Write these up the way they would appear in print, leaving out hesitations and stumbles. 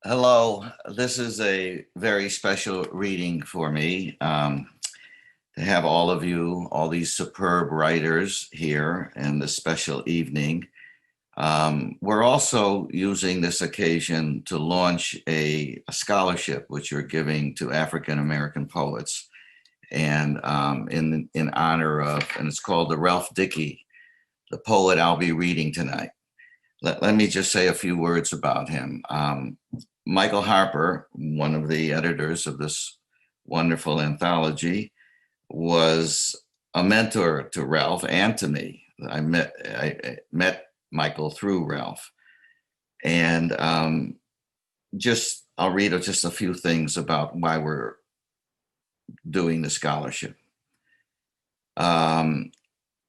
Hello, this is a very special reading for me to have all of you, all these superb writers here in this special evening. We're also using this occasion to launch a scholarship which we're giving to African American poets, and in honor of, and it's called the Ralph Dickey, the poet I'll be reading tonight. Let me just say a few words about him. Michael Harper, one of the editors of this wonderful anthology, was a mentor to Ralph and to me. I met Michael through Ralph, and just I'll read just a few things about why we're doing the scholarship.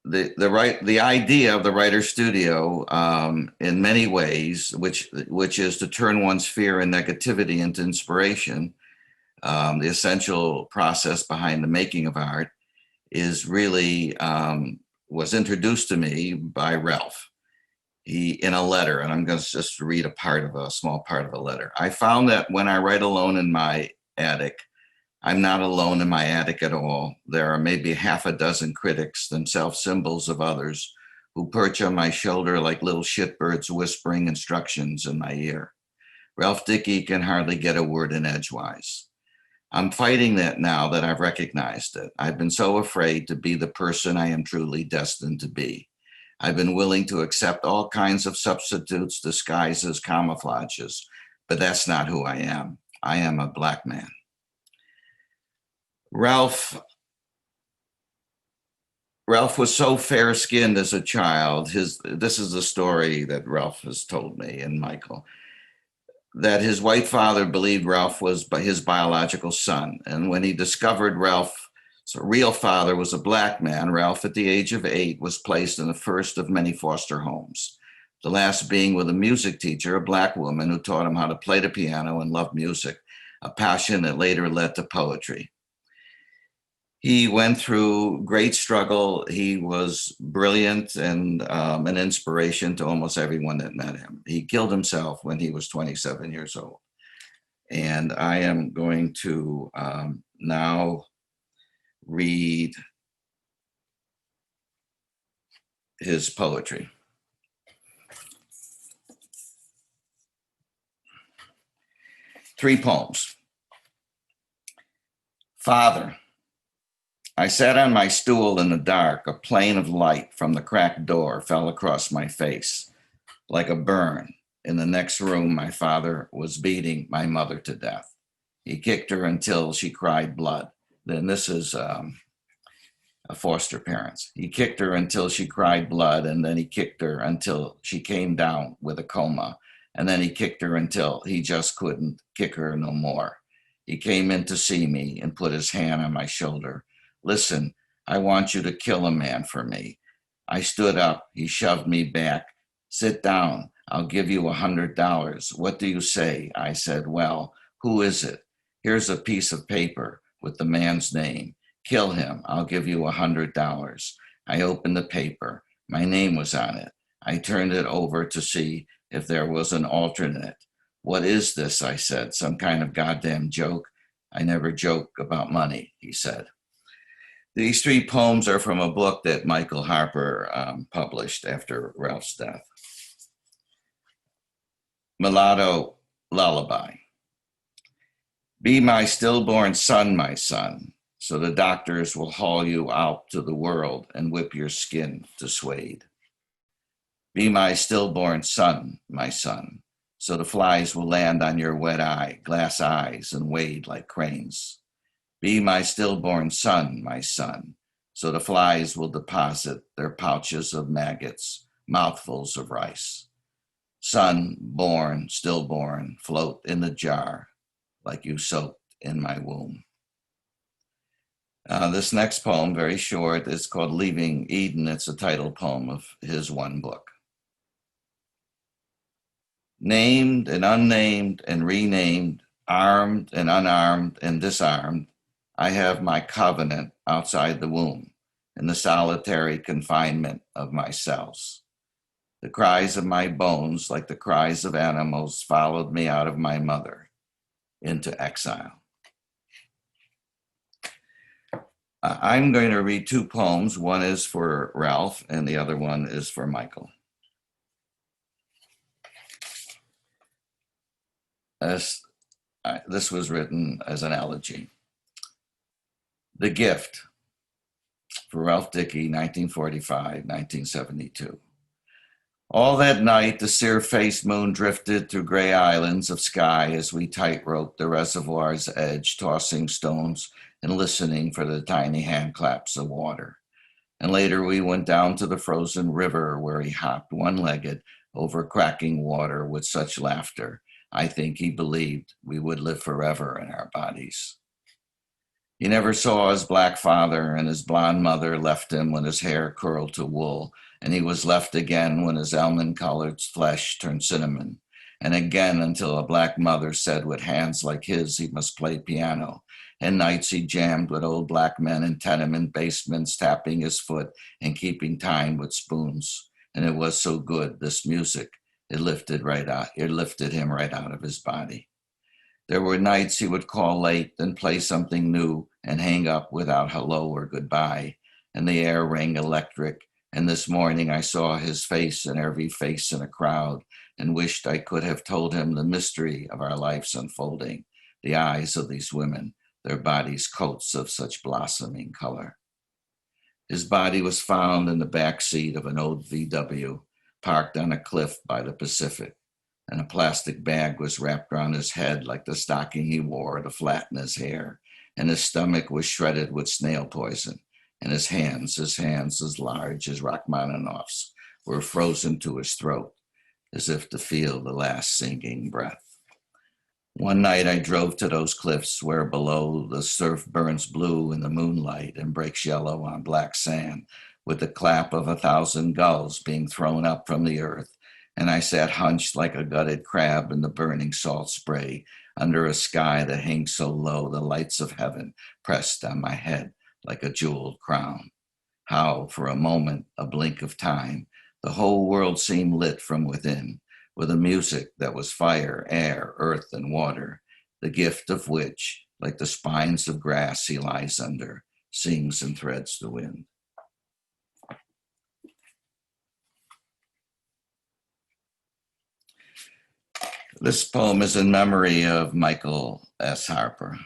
The idea of the writer's studio, in many ways, which is to turn one's fear and negativity into inspiration, the essential process behind the making of art, is really was introduced to me by Ralph. He, in a letter, and I'm going to just read a small part of a letter. I found that when I write alone in my attic, I'm not alone in my attic at all. There are maybe half a dozen critics, themselves symbols of others, who perch on my shoulder like little shitbirds whispering instructions in my ear. Ralph Dickey can hardly get a word in edgewise. I'm fighting that now that I've recognized it. I've been so afraid to be the person I am truly destined to be. I've been willing to accept all kinds of substitutes, disguises, camouflages, but that's not who I am. I am a Black man. Ralph was so fair-skinned as a child. This is the story that Ralph has told me, and Michael, that his white father believed Ralph was his biological son. And when he discovered Ralph's real father was a Black man, Ralph, at the age of 8, was placed in the first of many foster homes, the last being with a music teacher, a Black woman who taught him how to play the piano and love music, a passion that later led to poetry. He went through great struggle. He was brilliant and an inspiration to almost everyone that met him. He killed himself when he was 27 years old. And I am going to now read his poetry. Three poems. Father, I sat on my stool in the dark. A plane of light from the cracked door fell across my face like a burn. In the next room, my father was beating my mother to death. He kicked her until she cried blood. Then this is a foster parents. He kicked her until she cried blood, and then he kicked her until she came down with a coma, and then he kicked her until he just couldn't kick her no more. He came in to see me and put his hand on my shoulder. Listen, I want you to kill a man for me. I stood up. He shoved me back. Sit down. I'll give you $100. What do you say? I said, well, who is it? Here's a piece of paper with the man's name. Kill him. I'll give you $100. I opened the paper. My name was on it. I turned it over to see if there was an alternate. What is this? I said. Some kind of goddamn joke? I never joke about money, he said. These three poems are from a book that Michael Harper published after Ralph's death. Mulatto Lullaby. Be my stillborn son, my son, so the doctors will haul you out to the world and whip your skin to suede. Be my stillborn son, my son, so the flies will land on your wet glass eyes and wade like cranes. Be my stillborn son, my son, so the flies will deposit their pouches of maggots, mouthfuls of rice. Son, born, stillborn, float in the jar like you soaked in my womb. This next poem, very short, is called Leaving Eden. It's a title poem of his one book. Named and unnamed and renamed, armed and unarmed and disarmed, I have my covenant outside the womb in the solitary confinement of my cells. The cries of my bones, like the cries of animals, followed me out of my mother into exile. I'm going to read two poems. One is for Ralph and the other one is for Michael. This was written as an elegy. The Gift, for Ralph Dickey, 1945, 1972. All that night, the sear-faced moon drifted through gray islands of sky as we tightrope the reservoir's edge, tossing stones and listening for the tiny hand claps of water. And later we went down to the frozen river where he hopped one-legged over cracking water with such laughter. I think he believed we would live forever in our bodies. He never saw his black father, and his blonde mother left him when his hair curled to wool, and he was left again when his almond-colored flesh turned cinnamon, and again until a black mother said with hands like his he must play piano, and nights he jammed with old black men in tenement basements, tapping his foot and keeping time with spoons. And it was so good, this music, it lifted him right out of his body. There were nights he would call late, then play something new and hang up without hello or goodbye, and the air rang electric. And this morning I saw his face and every face in a crowd and wished I could have told him the mystery of our life's unfolding, the eyes of these women, their bodies coats of such blossoming color. His body was found in the back seat of an old VW parked on a cliff by the Pacific, and a plastic bag was wrapped around his head like the stocking he wore to flatten his hair, and his stomach was shredded with snail poison, and his hands as large as Rachmaninoff's, were frozen to his throat, as if to feel the last sinking breath. One night I drove to those cliffs where below the surf burns blue in the moonlight and breaks yellow on black sand, with the clap of 1,000 gulls being thrown up from the earth, and I sat hunched like a gutted crab in the burning salt spray under a sky that hangs so low the lights of heaven pressed on my head like a jeweled crown. How, for a moment, a blink of time, the whole world seemed lit from within, with a music that was fire, air, earth, and water, the gift of which, like the spines of grass he lies under, sings and threads the wind. This poem is in memory of Michael S. Harper.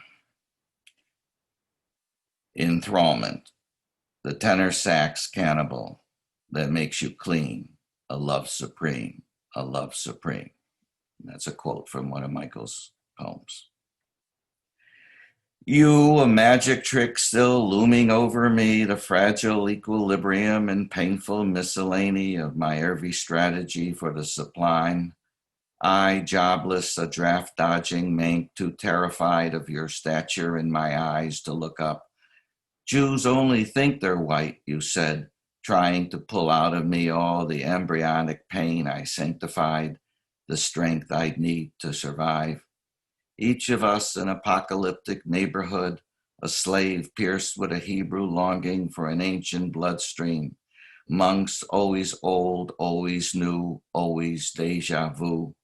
Enthrallment, the tenor sax cannibal that makes you clean, a love supreme, a love supreme. That's a quote from one of Michael's poems. You, a magic trick still looming over me, the fragile equilibrium and painful miscellany of my every strategy for the sublime. I, jobless, a draft-dodging mank, too terrified of your stature in my eyes to look up. Jews only think they're white, you said, trying to pull out of me all the embryonic pain I sanctified, the strength I'd need to survive. Each of us an apocalyptic neighborhood, a slave pierced with a Hebrew longing for an ancient bloodstream. Monks always old, always new, always deja vu.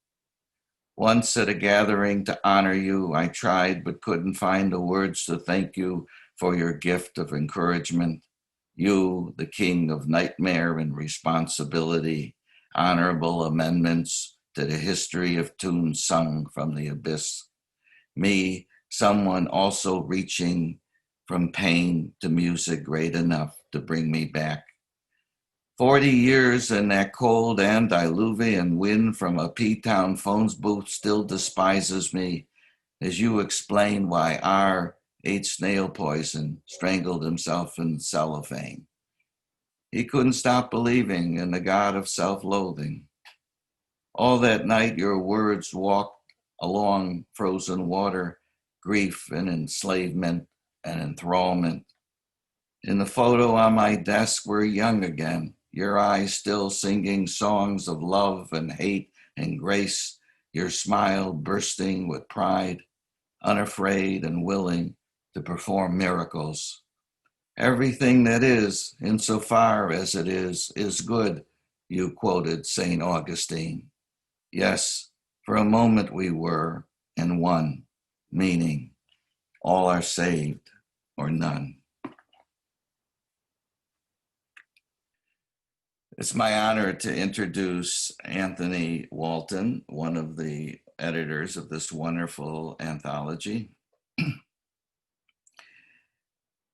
Once at a gathering to honor you, I tried but couldn't find the words to thank you for your gift of encouragement. You, the king of nightmare and responsibility, honorable amendments to the history of tunes sung from the abyss. Me, someone also reaching from pain to music great enough to bring me back. 40 years in that cold antediluvian wind from a P-Town phones booth still despises me as you explain why R ate snail poison, strangled himself in cellophane. He couldn't stop believing in the God of self-loathing. All that night your words walked along frozen water, grief and enslavement and enthrallment. In the photo on my desk, we're young again, your eyes still singing songs of love and hate and grace, your smile bursting with pride, unafraid and willing to perform miracles. Everything that is, insofar as it is good, You quoted St. Augustine. Yes, for a moment we were, and one, meaning all are saved or none. It's my honor to introduce Anthony Walton, one of the editors of this wonderful anthology.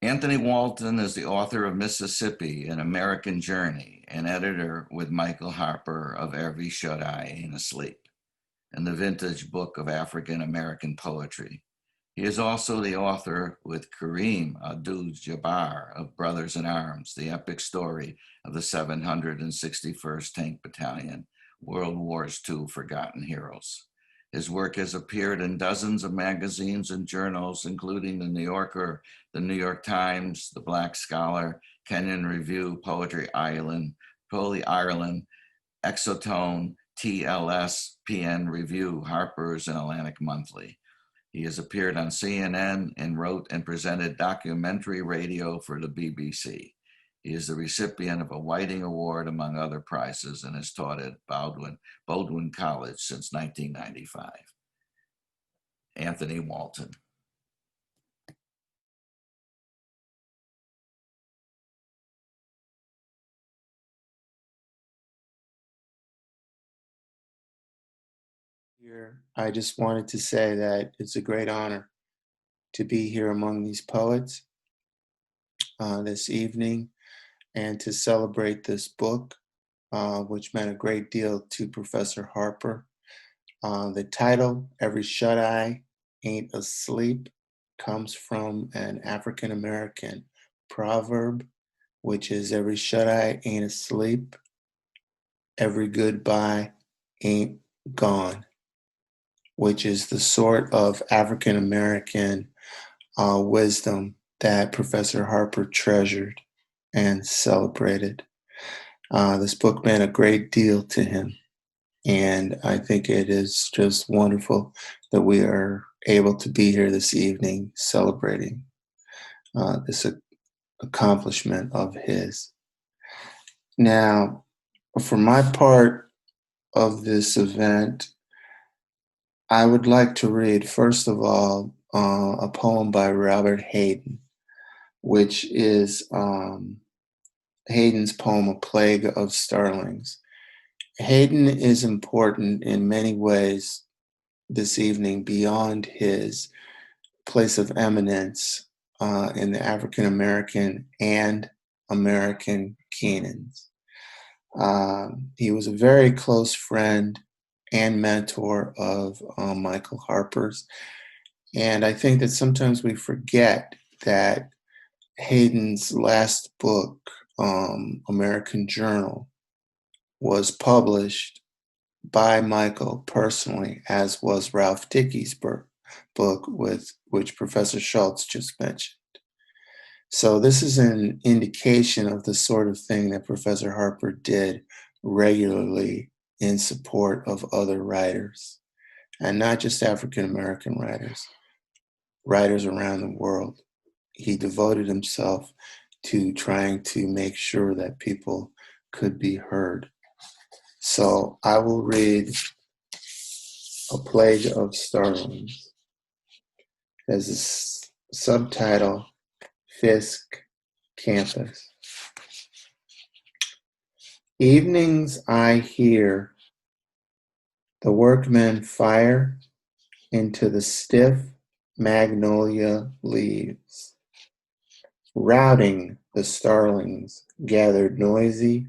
Anthony Walton is the author of Mississippi, An American Journey, and editor with Michael Harper of Every Shut Eye Ain't Asleep, and the Vintage Book of African American Poetry. He is also the author with Kareem Abdul-Jabbar of Brothers in Arms, the epic story of the 761st Tank Battalion, World War's II Forgotten Heroes. His work has appeared in dozens of magazines and journals, including The New Yorker, The New York Times, The Black Scholar, Kenyon Review, Poetry Ireland, Exotone, TLS, PN Review, Harper's, and Atlantic Monthly. He has appeared on CNN and wrote and presented documentary radio for the BBC. He is the recipient of a Whiting Award, among other prizes, and has taught at Baldwin College since 1995. Anthony Walton. Here, I just wanted to say that it's a great honor to be here among these poets this evening and to celebrate this book, which meant a great deal to Professor Harper. The title, Every Shut Eye Ain't Asleep, comes from an African American proverb, which is every shut eye ain't asleep, every goodbye ain't gone, which is the sort of African American wisdom that Professor Harper treasured and celebrated. This book meant a great deal to him, and I think it is just wonderful that we are able to be here this evening celebrating this accomplishment of his. Now, for my part of this event, I would like to read, first of all, a poem by Robert Hayden, which is Hayden's poem, A Plague of Starlings. Hayden is important in many ways this evening beyond his place of eminence in the African American and American canons. He was a very close friend and mentor of Michael Harper's. And I think that sometimes we forget that Hayden's last book, American Journal, was published by Michael personally, as was Ralph Dickey's book, with which Professor Schultz just mentioned. So this is an indication of the sort of thing that Professor Harper did regularly in support of other writers, and not just African American writers around the world. He devoted himself to trying to make sure that people could be heard. So I will read A Plague of Starlings. As a subtitle, Fisk Campus. Evenings I hear the workmen fire into the stiff magnolia leaves, routing the starlings gathered noisy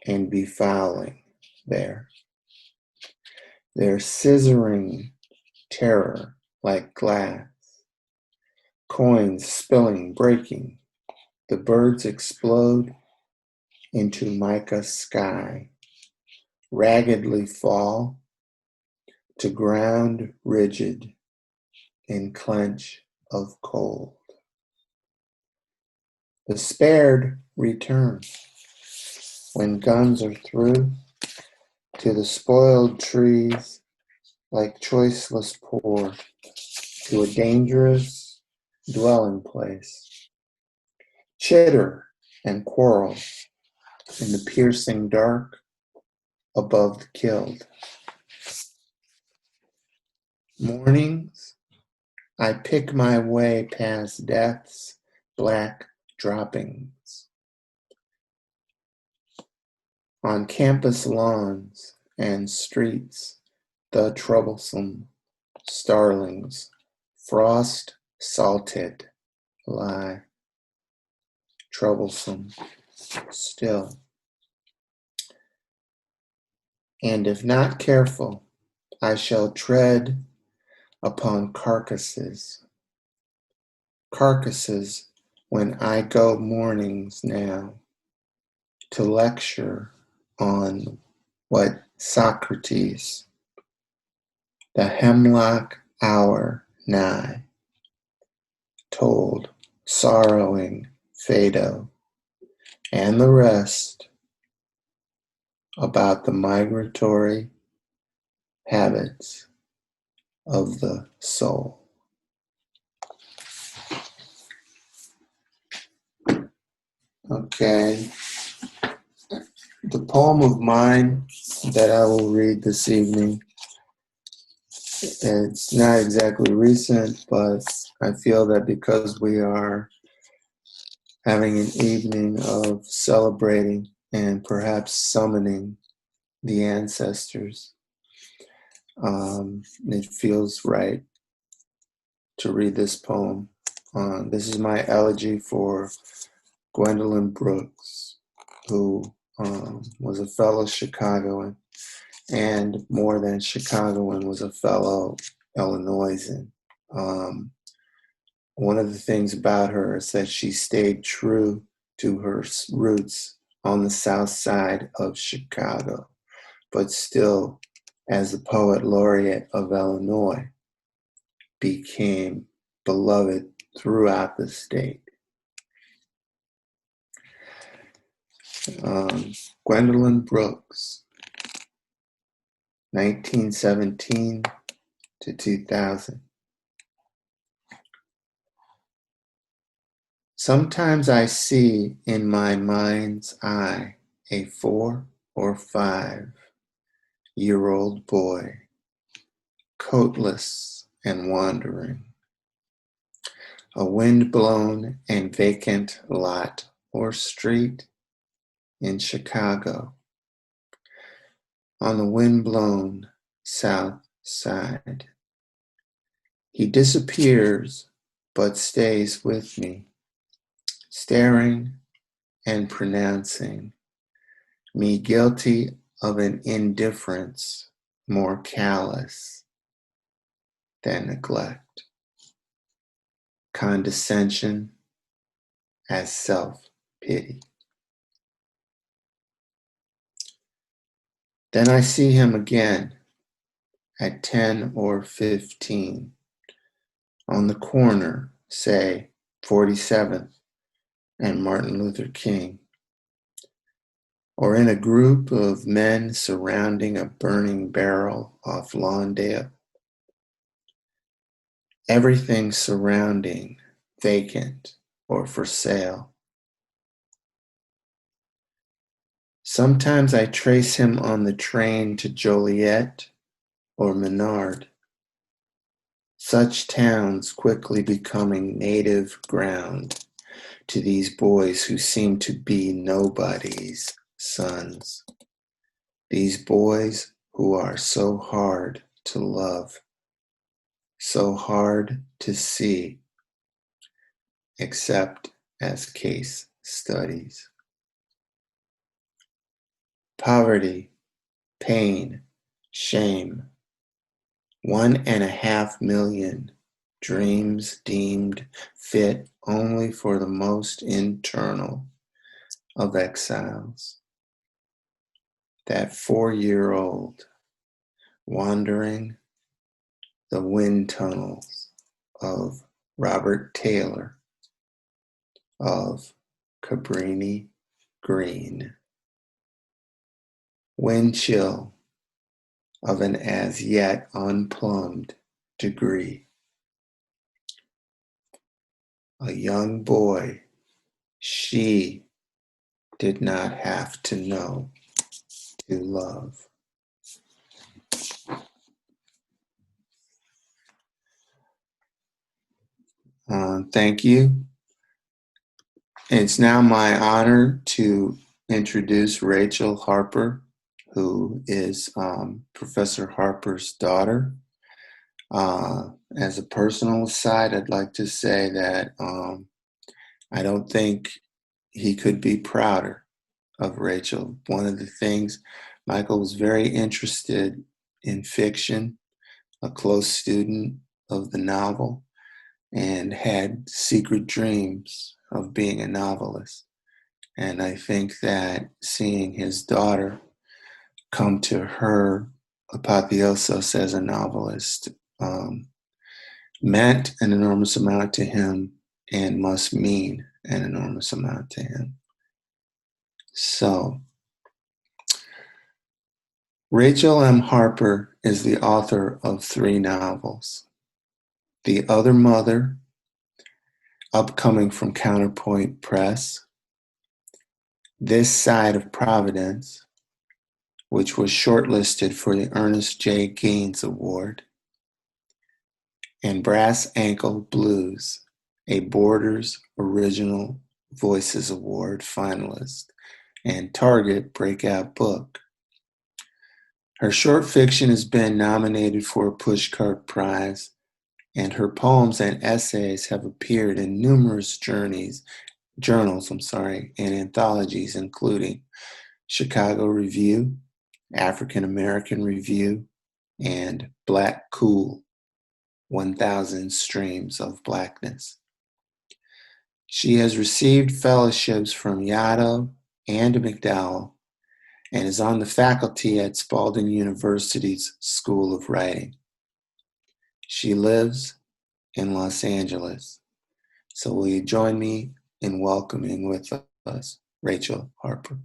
and befouling there. Their scissoring terror like glass, coins spilling, breaking, the birds explode into mica sky, raggedly fall to ground rigid in clench of cold. The spared return when guns are through to the spoiled trees like choiceless poor to a dangerous dwelling place. Chitter and quarrel in the piercing dark above the killed. Mornings, I pick my way past death's black droppings. On campus lawns and streets, the troublesome starlings, frost salted, lie, troublesome still. And if not careful, I shall tread upon carcasses when I go mornings now to lecture on what Socrates, the hemlock hour nigh, told sorrowing Phaedo and the rest about the migratory habits of the soul. Okay, the poem of mine that I will read this evening, it's not exactly recent, but I feel that because we are having an evening of celebrating and perhaps summoning the ancestors, it feels right to read this poem. This is my elegy for Gwendolyn Brooks, who was a fellow Chicagoan, and more than Chicagoan, was a fellow Illinoisan. One of the things about her is that she stayed true to her roots on the south side of Chicago, but still, as the poet laureate of Illinois, became beloved throughout the state. Gwendolyn Brooks, 1917 to 2000. Sometimes I see in my mind's eye a 4 or 5-year-old boy, coatless and wandering, a wind-blown and vacant lot or street in Chicago, on the wind-blown south side. He disappears but stays with me, staring and pronouncing me guilty of an indifference more callous than neglect, condescension as self-pity. Then I see him again at 10 or 15 on the corner, say 47th and Martin Luther King, or in a group of men surrounding a burning barrel off Lawndale. Everything surrounding vacant or for sale. Sometimes I trace him on the train to Joliet or Menard, such towns quickly becoming native ground to these boys who seem to be nobody's sons. These boys who are so hard to love, so hard to see, except as case studies. Poverty, pain, shame, 1.5 million dreams deemed fit only for the most internal of exiles. That 4-year-old wandering the wind tunnels of Robert Taylor of Cabrini Green. Wind chill of an as yet unplumbed degree. A young boy, she did not have to know to love. Thank you. It's now my honor to introduce Rachel Harper, who is Professor Harper's daughter. As a personal aside, I'd like to say that I don't think he could be prouder of Rachel. One of the things, Michael was very interested in fiction, a close student of the novel, and had secret dreams of being a novelist. And I think that seeing his daughter come to her apotheosis as a novelist meant an enormous amount to him and must mean an enormous amount to him. So, Rachel M. Harper is the author of 3 novels. The Other Mother, upcoming from Counterpoint Press, This Side of Providence, which was shortlisted for the Ernest J. Gaines Award, and Brass Ankle Blues, a Borders Original Voices Award finalist and Target Breakout Book. Her short fiction has been nominated for a Pushcart Prize, and her poems and essays have appeared in numerous journals, and anthologies, including Chicago Review, African American Review, and Black Cool, 1,000 Streams of Blackness. She has received fellowships from Yaddo and McDowell and is on the faculty at Spalding University's School of Writing. She lives in Los Angeles. So will you join me in welcoming with us Rachel Harper?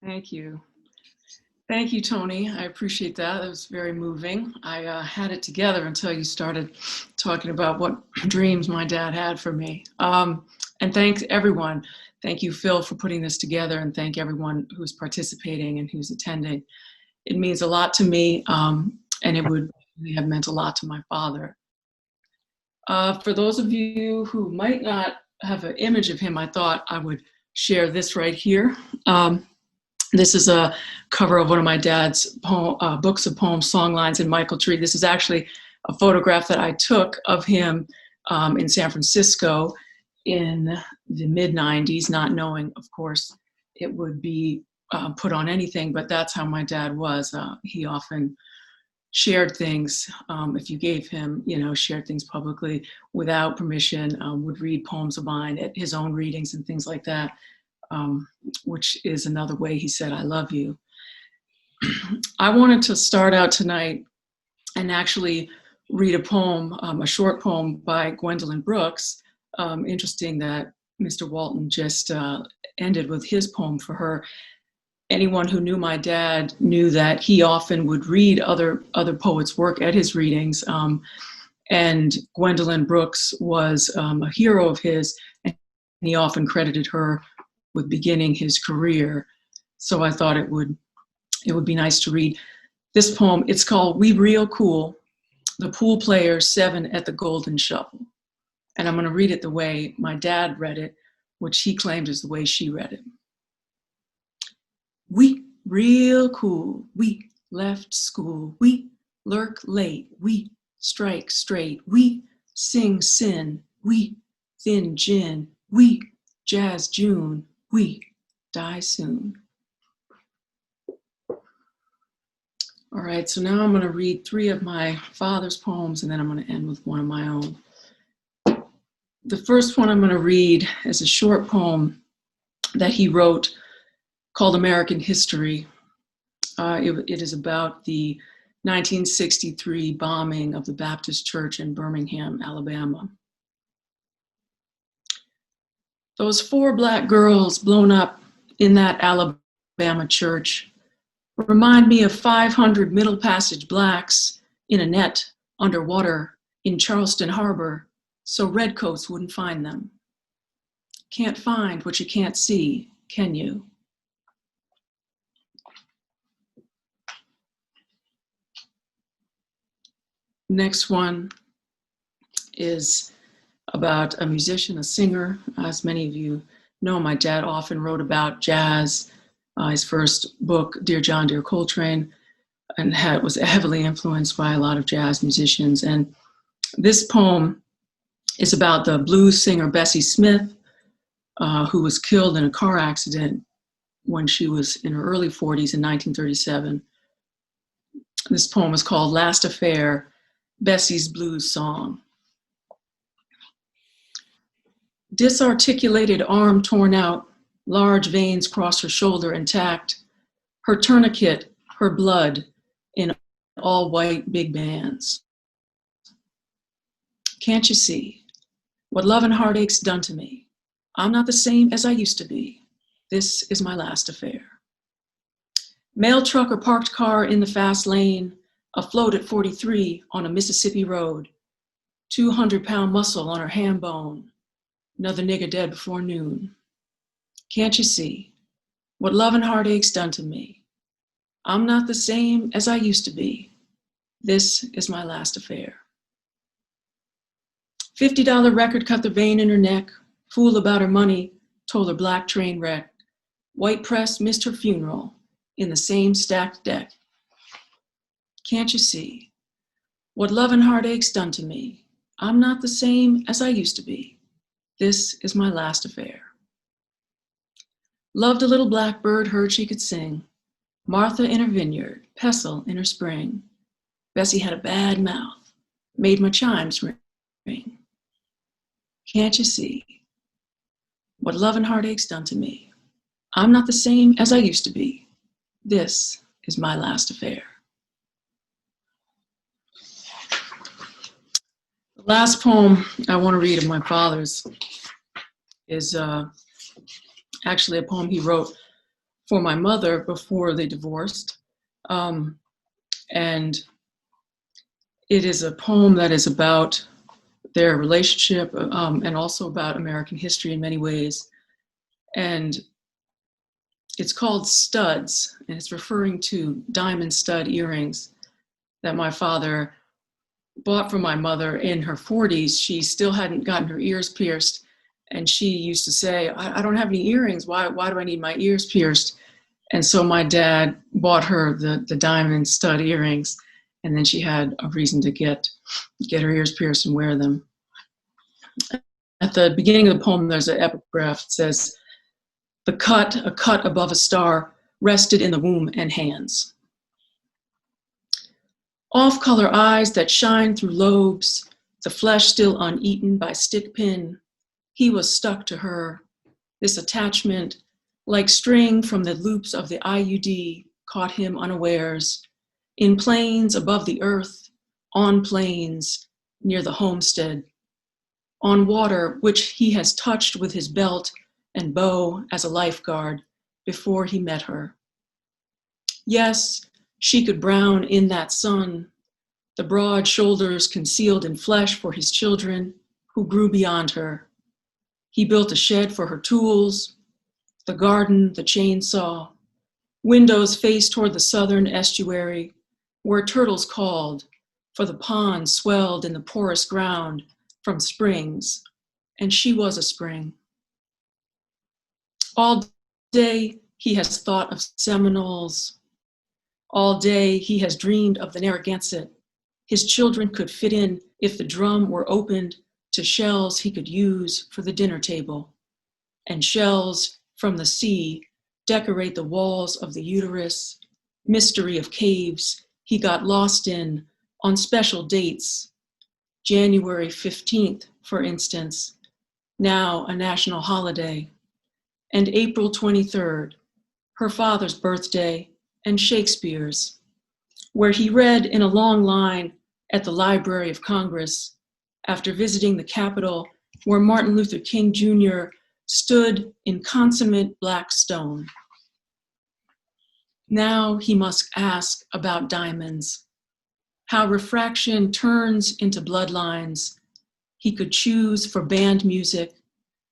Thank you. Thank you, Tony. I appreciate that. It was very moving. I had it together until you started talking about what dreams my dad had for me. And thanks everyone. Thank you, Phil, for putting this together, and thank everyone who's participating and who's attending. It means a lot to me, and it would have meant a lot to my father. For those of you who might not have an image of him, I thought I would share this right here. This is a cover of one of my dad's books of poems, Songlines in Michael Tree. This is actually a photograph that I took of him in San Francisco in the mid-90s, not knowing, of course, it would be put on anything, but that's how my dad was. He often shared things, if you gave him, shared things publicly without permission, would read poems of mine at his own readings and things like that. Which is another way he said, I love you. I wanted to start out tonight and actually read a poem, a short poem by Gwendolyn Brooks. Interesting that Mr. Walton just ended with his poem for her. Anyone who knew my dad knew that he often would read other poets' work at his readings. And Gwendolyn Brooks was a hero of his, and he often credited her with beginning his career. So I thought it would be nice to read this poem. It's called We Real Cool, The Pool Players 7 at the Golden Shovel. And I'm going to read it the way my dad read it, which he claimed is the way she read it. We real cool, we left school, we lurk late, we strike straight, we sing sin, we thin gin, we jazz June, we die soon. All right, so now I'm going to read 3 of my father's poems, and then I'm going to end with one of my own. The first one I'm going to read is a short poem that he wrote called American History. It is about the 1963 bombing of the Baptist Church in Birmingham, Alabama. Those 4 black girls blown up in that Alabama church Remind me of 500 Middle Passage blacks in a net underwater in Charleston Harbor so redcoats wouldn't find them. Can't find what you can't see, can you? Next one is about a musician, a singer. As many of you know, my dad often wrote about jazz. His first book, Dear John, Dear Coltrane, and was heavily influenced by a lot of jazz musicians. And this poem is about the blues singer Bessie Smith, who was killed in a car accident when she was in her early 40s in 1937. This poem is called Last Affair, Bessie's Blues Song. Disarticulated arm torn out, large veins cross her shoulder intact, her tourniquet, her blood in all white big bands. Can't you see what love and heartache's done to me? I'm not the same as I used to be. This is my last affair. Mail truck or parked car in the fast lane, afloat at 43 on a Mississippi road, 200-pound muscle on her ham bone, another nigger dead before noon. Can't you see what love and heartache's done to me? I'm not the same as I used to be. This is my last affair. $50 record cut the vein in her neck, fool about her money, told her black train wreck. White press missed her funeral in the same stacked deck. Can't you see what love and heartache's done to me? I'm not the same as I used to be. This is my last affair. Loved a little blackbird, heard she could sing. Martha in her vineyard, Pestle in her spring. Bessie had a bad mouth, made my chimes ring. Can't you see what love and heartache's done to me? I'm not the same as I used to be. This is my last affair. The last poem I want to read of my father's is actually a poem he wrote for my mother before they divorced. And it is a poem that is about their relationship and also about American history in many ways. And it's called Studs, and it's referring to diamond stud earrings that my father bought for my mother in her 40s. She still hadn't gotten her ears pierced. And she used to say, I don't have any earrings. Why do I need my ears pierced? And so my dad bought her the diamond stud earrings. And then she had a reason to get her ears pierced and wear them. At the beginning of the poem, there's an epigraph. It says, a cut above a star, rested in the womb and hands. Off-color eyes that shine through lobes, the flesh still uneaten by stick pin. He was stuck to her. This attachment, like string from the loops of the IUD, caught him unawares. In plains above the earth, on plains near the homestead, on water which he has touched with his belt and bow as a lifeguard before he met her. Yes, she could brown in that sun, the broad shoulders concealed in flesh for his children who grew beyond her. He built a shed for her tools, the garden, the chainsaw, windows faced toward the southern estuary where turtles called, for the pond swelled in the porous ground from springs, and she was a spring. All day he has thought of Seminoles. All day he has dreamed of the Narragansett. His children could fit in if the drum were opened to shells he could use for the dinner table, and shells from the sea decorate the walls of the uterus, mystery of caves he got lost in on special dates. January 15th, for instance, now a national holiday, and April 23rd, her father's birthday and Shakespeare's, where he read in a long line at the Library of Congress after visiting the Capitol where Martin Luther King Jr. stood in consummate black stone. Now he must ask about diamonds, how refraction turns into bloodlines. He could choose for band music,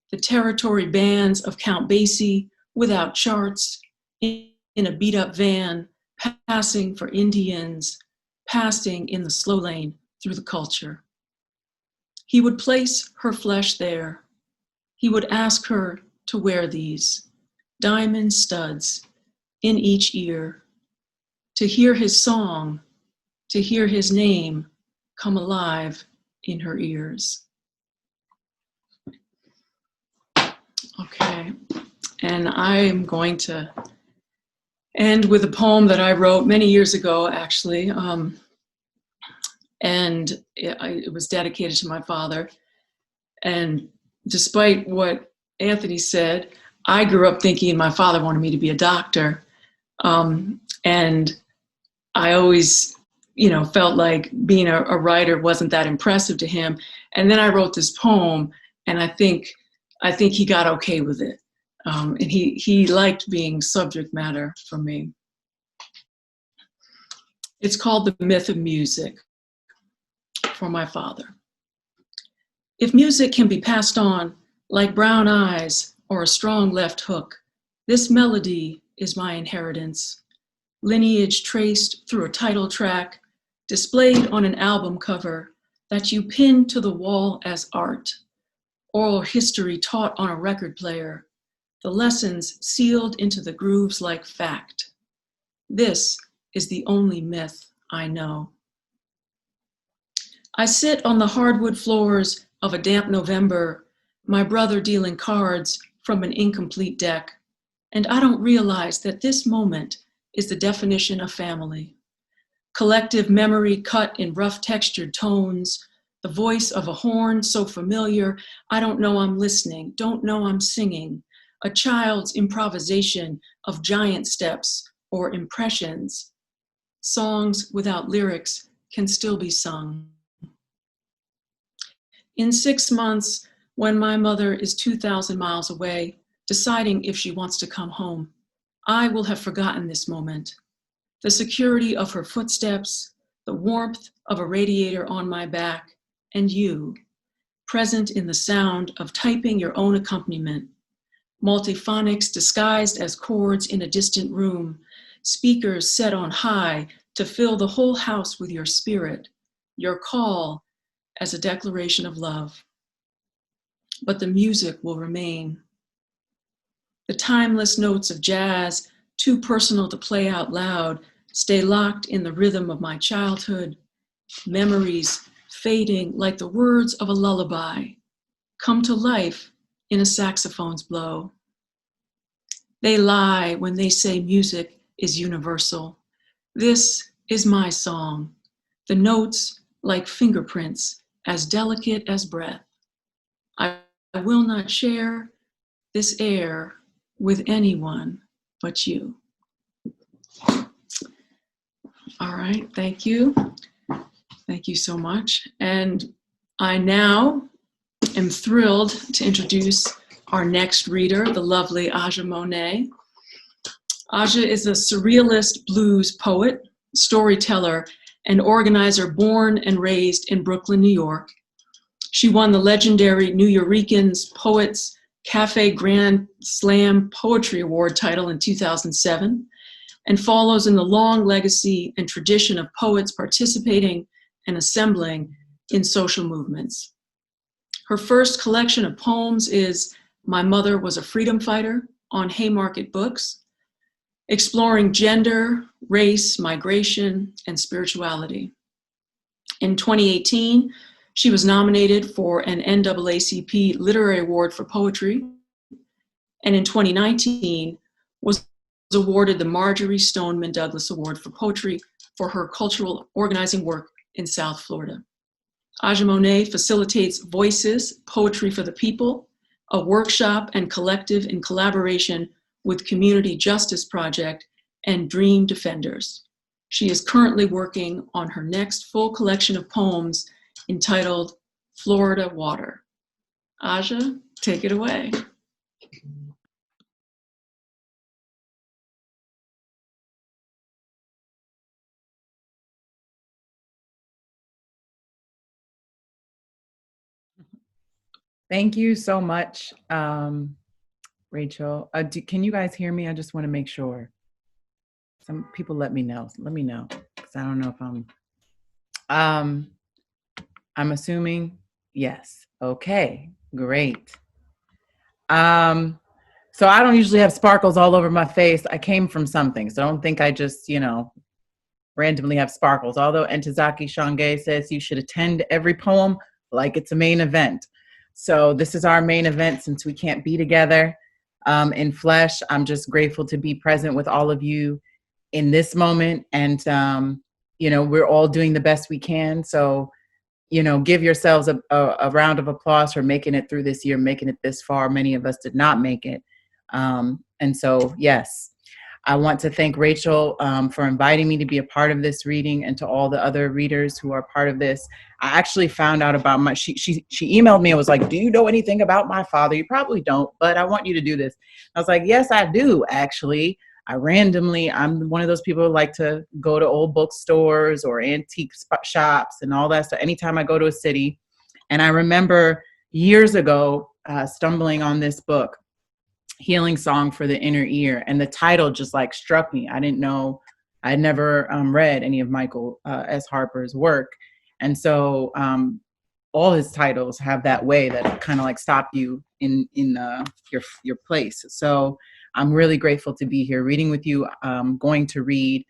the territory bands of Count Basie without charts, in a beat-up van, passing for Indians, passing in the slow lane through the culture. He would place her flesh there. He would ask her to wear these diamond studs in each ear, to hear his song, to hear his name come alive in her ears. Okay, and I am going to end with a poem that I wrote many years ago, actually, and it was dedicated to my father. And despite what Anthony said, I grew up thinking my father wanted me to be a doctor. And I always, felt like being a writer wasn't that impressive to him. And then I wrote this poem, and I think he got okay with it. And he liked being subject matter for me. It's called The Myth of Music, for my father. If music can be passed on like brown eyes or a strong left hook, this melody is my inheritance. Lineage traced through a title track, displayed on an album cover that you pin to the wall as art. Oral history taught on a record player, the lessons sealed into the grooves like fact. This is the only myth I know. I sit on the hardwood floors of a damp November, my brother dealing cards from an incomplete deck, and I don't realize that this moment is the definition of family. Collective memory cut in rough textured tones, the voice of a horn so familiar, I don't know I'm listening, don't know I'm singing, a child's improvisation of giant steps or impressions. Songs without lyrics can still be sung. In 6 months, when my mother is 2,000 miles away, deciding if she wants to come home, I will have forgotten this moment. The security of her footsteps, the warmth of a radiator on my back, and you, present in the sound of typing your own accompaniment. Multiphonics disguised as chords in a distant room, speakers set on high to fill the whole house with your spirit, your call as a declaration of love. But the music will remain. The timeless notes of jazz, too personal to play out loud, stay locked in the rhythm of my childhood, memories fading like the words of a lullaby, come to life in a saxophone's blow. They lie when they say music is universal. This is my song, the notes like fingerprints, as delicate as breath. I will not share this air with anyone but you. All right, thank you. Thank you so much. And I now am thrilled to introduce our next reader, the lovely Aja Monet. Aja is a surrealist blues poet, storyteller, and organizer born and raised in Brooklyn, New York. She won the legendary New Yorkers Poets Cafe Grand Slam Poetry Award title in 2007 and follows in the long legacy and tradition of poets participating and assembling in social movements. Her first collection of poems is My Mother Was a Freedom Fighter on Haymarket Books, exploring gender, race, migration, and spirituality. In 2018, she was nominated for an NAACP Literary Award for Poetry, and in 2019 was awarded the Marjorie Stoneman Douglas Award for Poetry for her cultural organizing work in South Florida. Aja Monet facilitates Voices, Poetry for the People, a workshop and collective in collaboration with Community Justice Project and Dream Defenders. She is currently working on her next full collection of poems entitled Florida Water. Aja, take it away. Thank you so much, Rachel. Can you guys hear me? I just want to make sure. Some people let me know. Let me know, because I don't know if I'm assuming yes. Okay, great. So I don't usually have sparkles all over my face. I came from something, so don't think I just, randomly have sparkles. Although Ntozake Shange says you should attend every poem like it's a main event. So this is our main event since we can't be together in flesh. I'm just grateful to be present with all of you in this moment. And, we're all doing the best we can. So, give yourselves a round of applause for making it through this year, making it this far. Many of us did not make it. And so, yes. I want to thank Rachel for inviting me to be a part of this reading, and to all the other readers who are part of this. I actually found out about she emailed me and was like, do you know anything about my father? You probably don't, but I want you to do this. I was like, yes, I do, actually. I'm one of those people who like to go to old bookstores or antique shops and all that stuff anytime I go to a city. And I remember years ago stumbling on this book, Healing Song for the Inner Ear, and the title just like struck me. I didn't know, I'd never read any of Michael S. Harper's work, and so all his titles have that way that kind of like stop you in your place. So I'm really grateful to be here reading with you. I'm going to read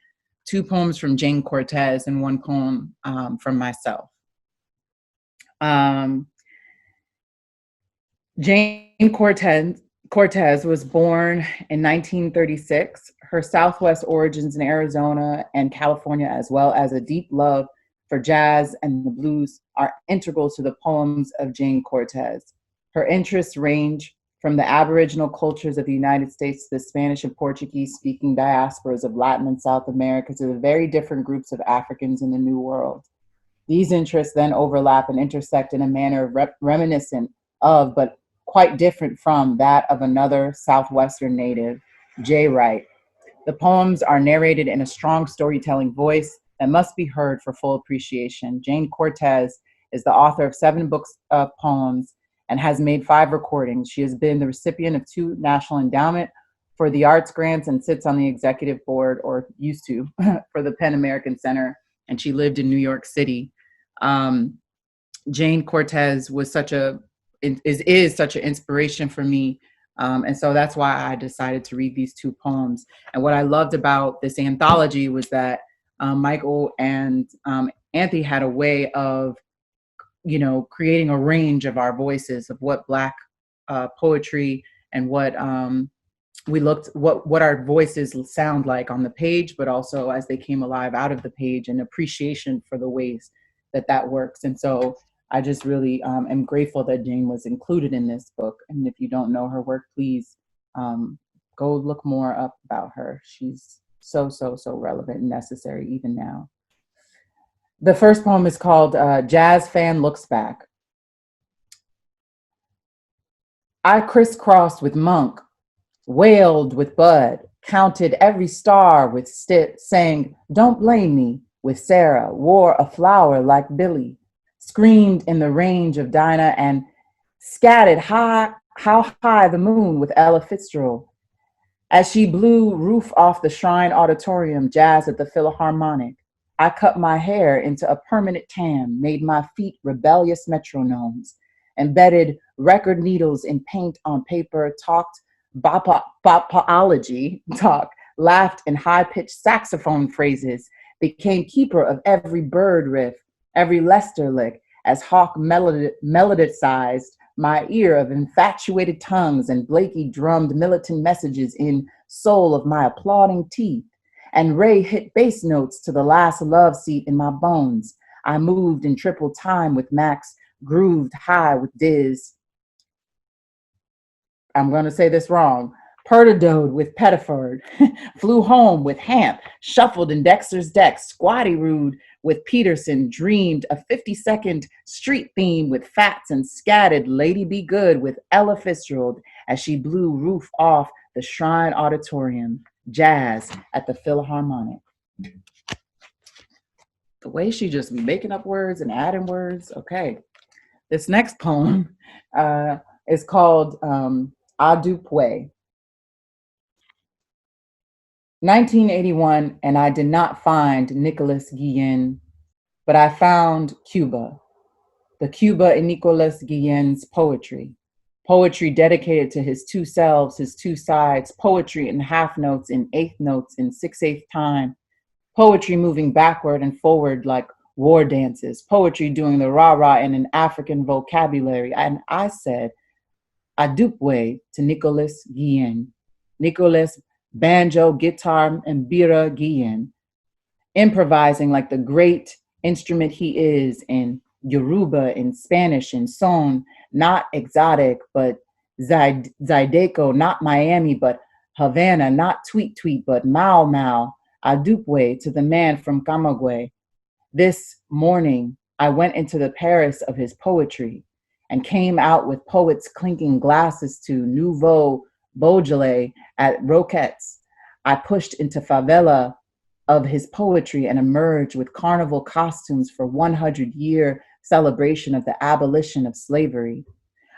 2 poems from Jane Cortez and 1 poem from myself. Jane Cortez was born in 1936. Her Southwest origins in Arizona and California, as well as a deep love for jazz and the blues, are integral to the poems of Jane Cortez. Her interests range from the Aboriginal cultures of the United States to the Spanish and Portuguese-speaking diasporas of Latin and South America to the very different groups of Africans in the New World. These interests then overlap and intersect in a manner reminiscent of, but quite different from, that of another Southwestern native, Jay Wright. The poems are narrated in a strong storytelling voice that must be heard for full appreciation. Jane Cortez is the author of 7 books of poems and has made 5 recordings. She has been the recipient of 2 National Endowment for the Arts grants and sits on the executive board, or used to, for the PEN American Center, and she lived in New York City. Jane Cortez was such an inspiration for me. And so that's why I decided to read these 2 poems. And what I loved about this anthology was that Michael and Anthony had a way of, creating a range of our voices, of what Black poetry and what what our voices sound like on the page, but also as they came alive out of the page, and appreciation for the ways that works. And so I just really am grateful that Jane was included in this book. And if you don't know her work, please go look more up about her. She's so relevant and necessary even now. The first poem is called Jazz Fan Looks Back. I crisscrossed with Monk, wailed with Bud, counted every star with Stitt, sang, "Don't blame me," with Sarah, wore a flower like Billy, screamed in the range of Dinah, and scattered how high the moon with Ella Fitzgerald. As she blew roof off the Shrine Auditorium, jazz at the Philharmonic, I cut my hair into a permanent tan, made my feet rebellious metronomes, embedded record needles in paint on paper, talked bopology talk, laughed in high-pitched saxophone phrases, became keeper of every bird riff, every Lester lick, as Hawk melodicized my ear of infatuated tongues, and Blakey drummed militant messages in soul of my applauding teeth, and Ray hit bass notes to the last love seat in my bones. I moved in triple time with Max, grooved high with Diz. I'm going to say this wrong. Pertadode with Pettiford, flew home with Hamp, shuffled in Dexter's deck, squatty rude with Peterson, dreamed a 50-second street theme with Fats, and scattered Lady Be Good with Ella Fitzgerald as she blew roof off the Shrine Auditorium, jazz at the Philharmonic. The way she just making up words and adding words, okay. This next poem is called Adupwe. 1981, and I did not find Nicholas Guillen, but I found Cuba, the Cuba in Nicholas Guillen's poetry. Poetry dedicated to his two selves, his two sides, poetry in half notes, in eighth notes, in 6/8 time, poetry moving backward and forward like war dances, poetry doing the rah-rah in an African vocabulary. And I said, Adupwe to Nicholas Guillen, Nicholas banjo, guitar, and bira Guillen, improvising like the great instrument he is in Yoruba, in Spanish, in son, not exotic, but Zydeco, not Miami, but Havana, not tweet tweet, but Mau Mau, Adupwe to the man from Camagüey. This morning, I went into the Paris of his poetry and came out with poets clinking glasses to Nouveau Beaujolais at Roquette's. I pushed into favela of his poetry and emerged with carnival costumes for 100-year celebration of the abolition of slavery.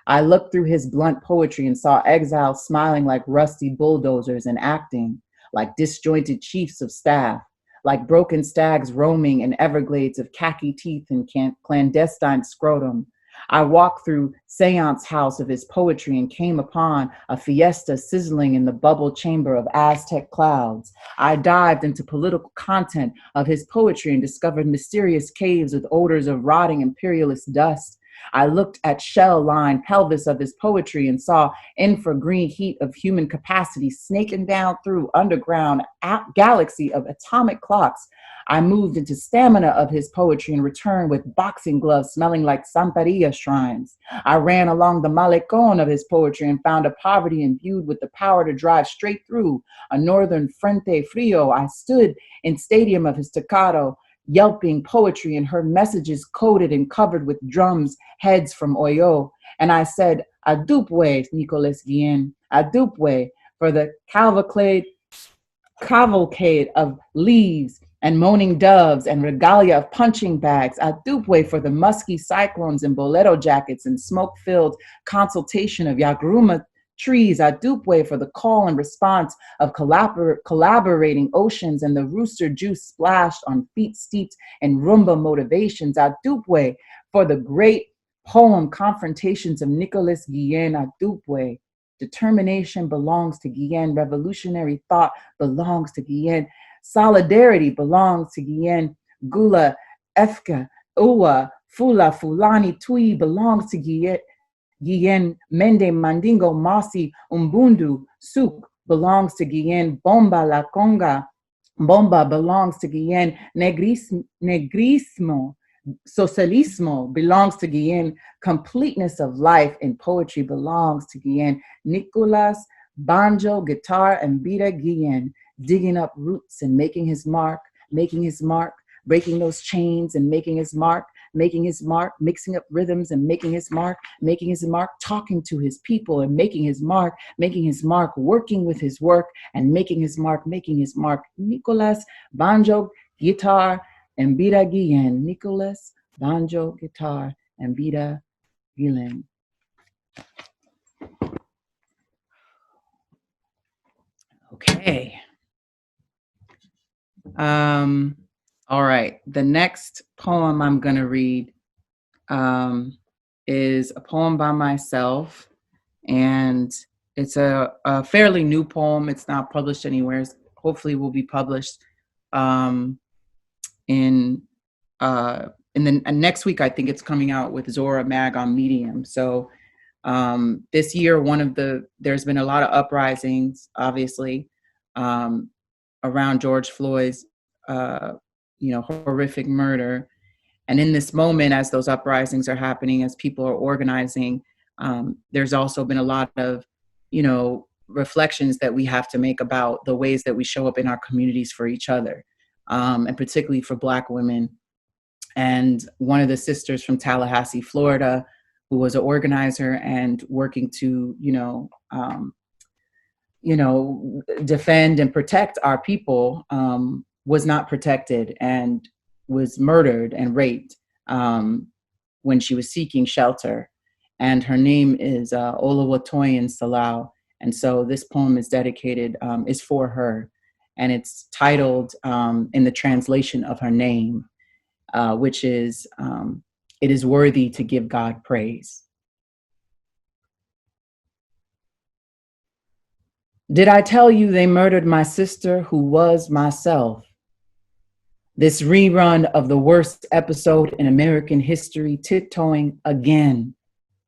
I looked through his blunt poetry and saw exiles smiling like rusty bulldozers and acting like disjointed chiefs of staff, like broken stags roaming in Everglades of khaki teeth and clandestine scrotum. I walked through Seance House of his poetry and came upon a fiesta sizzling in the bubble chamber of Aztec clouds. I dived into political content of his poetry and discovered mysterious caves with odors of rotting imperialist dust. I looked at shell-lined pelvis of his poetry and saw infragreen heat of human capacity snaking down through underground galaxy of atomic clocks. I moved into stamina of his poetry and returned with boxing gloves smelling like Santeria shrines. I ran along the malecón of his poetry and found a poverty imbued with the power to drive straight through a northern frente frio. I stood in stadium of his staccato, yelping poetry and heard messages coded and covered with drums, heads from Oyo. And I said, Adupwe, Nicholas Guillen, Adupwe, for the cavalcade of leaves and moaning doves and regalia of punching bags. Adupwe for the musky cyclones and bolero jackets and smoke-filled consultation of Yagruma trees. Adupwe for the call and response of collaborating oceans and the rooster juice splashed on feet steeped in rumba motivations. Adupwe for the great poem confrontations of Nicholas Guillen. Adupwe. Determination belongs to Guillen. Revolutionary thought belongs to Guillen. Solidarity belongs to Guillen. Gula, Efka, Uwa, Fula, Fulani, Tui belongs to Guillen. Mende, Mandingo, Masi, Umbundu, Suk belongs to Guillen. Bomba, La Conga, Bomba belongs to Guillen. Negrismo, Socialismo belongs to Guillen. Completeness of life in poetry belongs to Guillen. Nicolas, banjo, guitar, and bira Guillen, digging up roots and making his mark, breaking those chains and making his mark, mixing up rhythms and making his mark, talking to his people and making his mark, working with his work and making his mark. Nicolas, banjo, guitar, and bira Guillen. Nicolas, banjo, guitar, and bira Guillen. Okay. All right. The next poem I'm going to read is a poem by myself, and it's a fairly new poem. It's not published anywhere. Hopefully, will be published in the next week. I think it's coming out with Zora Mag on Medium. So this year, there's been a lot of uprisings, obviously, around George Floyd's horrific murder. And in this moment, as those uprisings are happening, as people are organizing, there's also been a lot of, reflections that we have to make about the ways that we show up in our communities for each other, and particularly for Black women. And one of the sisters from Tallahassee, Florida, who was an organizer and working to, defend and protect our people, was not protected and was murdered and raped. when she was seeking shelter. And her name is Olawatoyin Salau. And so this poem is dedicated, is for her. And it's titled in the translation of her name, which is, "It is worthy to give God praise." Did I tell you they murdered my sister who was myself? This rerun of the worst episode in American history, tiptoeing again.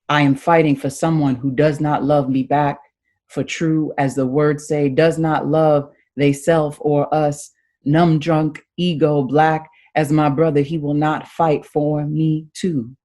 I am fighting for someone who does not love me back, for true, as the words say, does not love they self or us, numb, drunk, ego, black, as my brother, he will not fight for me too,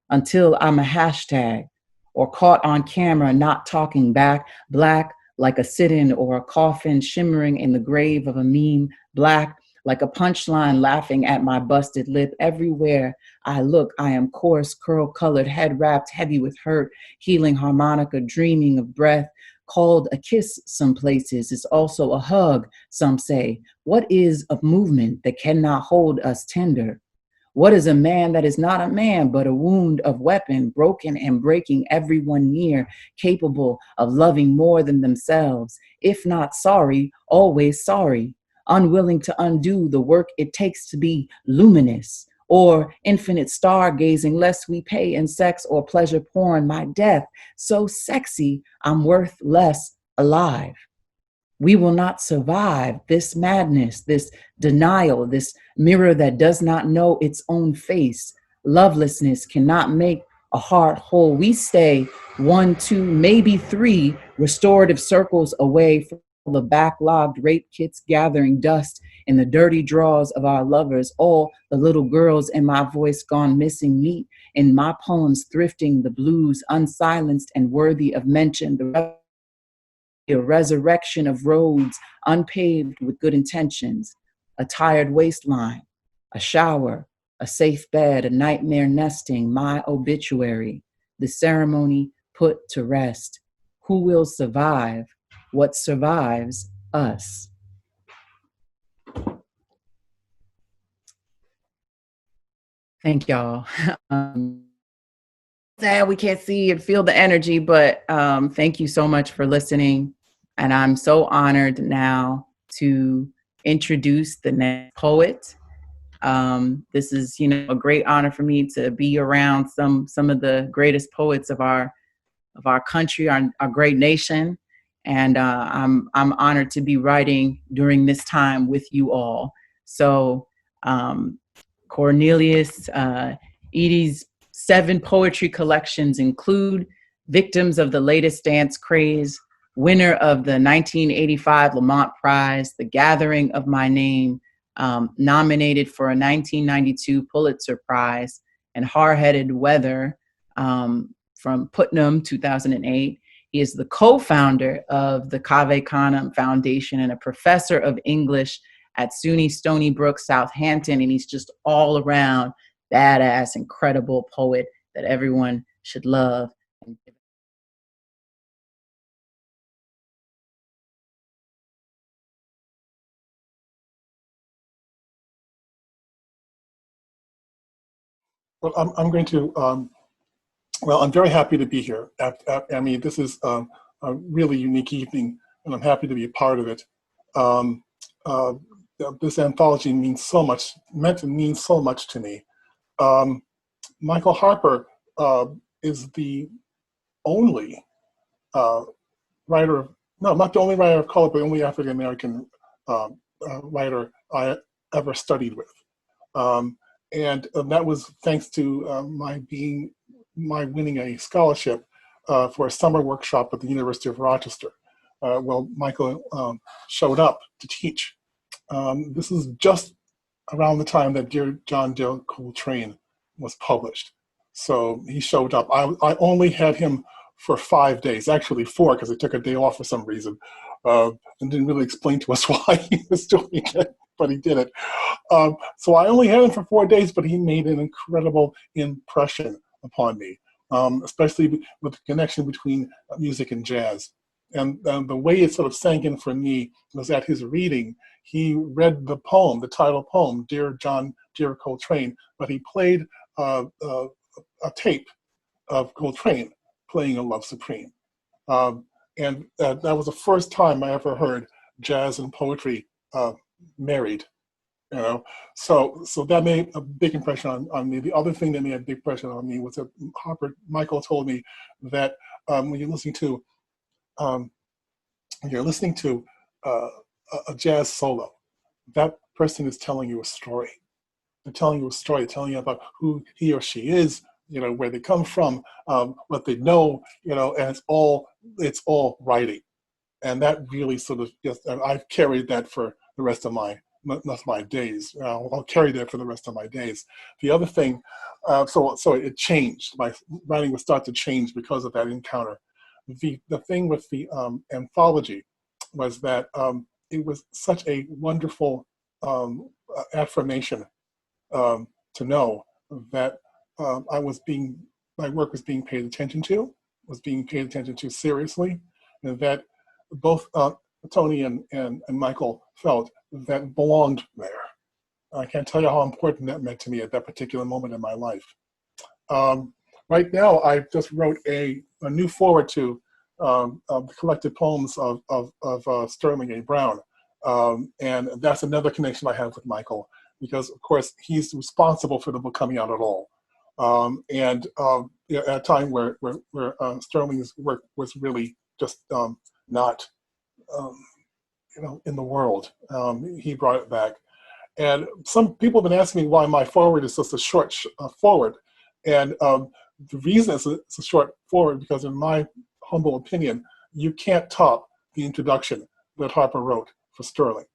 until I'm a hashtag or caught on camera not talking back, black like a sit-in or a coffin shimmering in the grave of a meme, black like a punchline laughing at my busted lip. Everywhere I look, I am coarse, curl-colored, head wrapped, heavy with hurt, healing harmonica, dreaming of breath, called a kiss some places is also a hug, some say. What is a movement that cannot hold us tender? What is a man that is not a man, but a wound of weapon, broken and breaking everyone near, capable of loving more than themselves, if not sorry, always sorry, unwilling to undo the work it takes to be luminous, or infinite stargazing, lest we pay in sex or pleasure porn, my death, so sexy, I'm worth less alive. We will not survive this madness, this denial, this mirror that does not know its own face. Lovelessness cannot make a heart whole. We stay 1, 2, maybe 3 restorative circles away from the backlogged rape kits gathering dust in the dirty drawers of our lovers. All the little girls in my voice gone missing, meet in my poems thrifting the blues, unsilenced and worthy of mention. A resurrection of roads unpaved with good intentions, a tired waistline, a shower, a safe bed, a nightmare nesting, my obituary, the ceremony put to rest. Who will survive what survives us? Thank y'all. Sad we can't see and feel the energy, but thank you so much for listening. And I'm so honored now to introduce the next poet. This is, a great honor for me to be around some of the greatest poets of our country, our great nation. And I'm honored to be writing during this time with you all. So Cornelius Eady's 7 poetry collections include Victims of the Latest Dance Craze, winner of the 1985 Lamont Prize, The Gathering of My Name, nominated for a 1992 Pulitzer Prize, and Hard-Headed Weather from Putnam, 2008. He is the co-founder of the Cave Canem Foundation and a professor of English at SUNY Stony Brook, Southampton, and he's just all around badass, incredible poet that everyone should love. Well, I'm going to, well, I'm very happy to be here. I mean, this is a really unique evening, and I'm happy to be a part of it. This anthology means so much to me. Michael Harper is the only writer, no, not the only writer of color, but the only African-American writer I ever studied with. And that was thanks to my winning a scholarship for a summer workshop at the University of Rochester. Well, Michael showed up to teach. This is just around the time that Dear John Dear Coltrane was published. So he showed up. I only had him for 5 days, actually 4, because he took a day off for some reason and didn't really explain to us why he was doing it, but he did it. So I only had him for 4 days, but he made an incredible impression upon me, especially with the connection between music and jazz. And the way it sort of sank in for me was at his reading. He read the poem, the title poem, Dear John, Dear Coltrane, but he played a tape of Coltrane playing A Love Supreme. And that was the first time I ever heard jazz and poetry married. So that made a big impression on me. The other thing that made a big impression on me was that Michael told me that when you're listening to a jazz solo, that person is telling you a story. They're telling you a story, telling you about who he or she is, where they come from, what they know, and it's all writing. And that really sort of, and I've carried that for the rest of my days. I'll carry that for the rest of my days. The other thing, so it changed. My writing would start to change because of that encounter. The thing with the anthology was that it was such a wonderful affirmation to know that my work was being paid attention to, seriously, and that both Tony and Michael felt that belonged there. I can't tell you how important that meant to me at that particular moment in my life. Right now, I just wrote a new foreword to the collected poems of Sterling A. Brown. And that's another connection I have with Michael, because of course he's responsible for the book coming out at all. At a time where Sterling's work was really just not, in the world, he brought it back. And some people have been asking me why my foreword is just a short foreword. And the reason it's a short foreword because, in my humble opinion, you can't top the introduction that Harper wrote for Sterling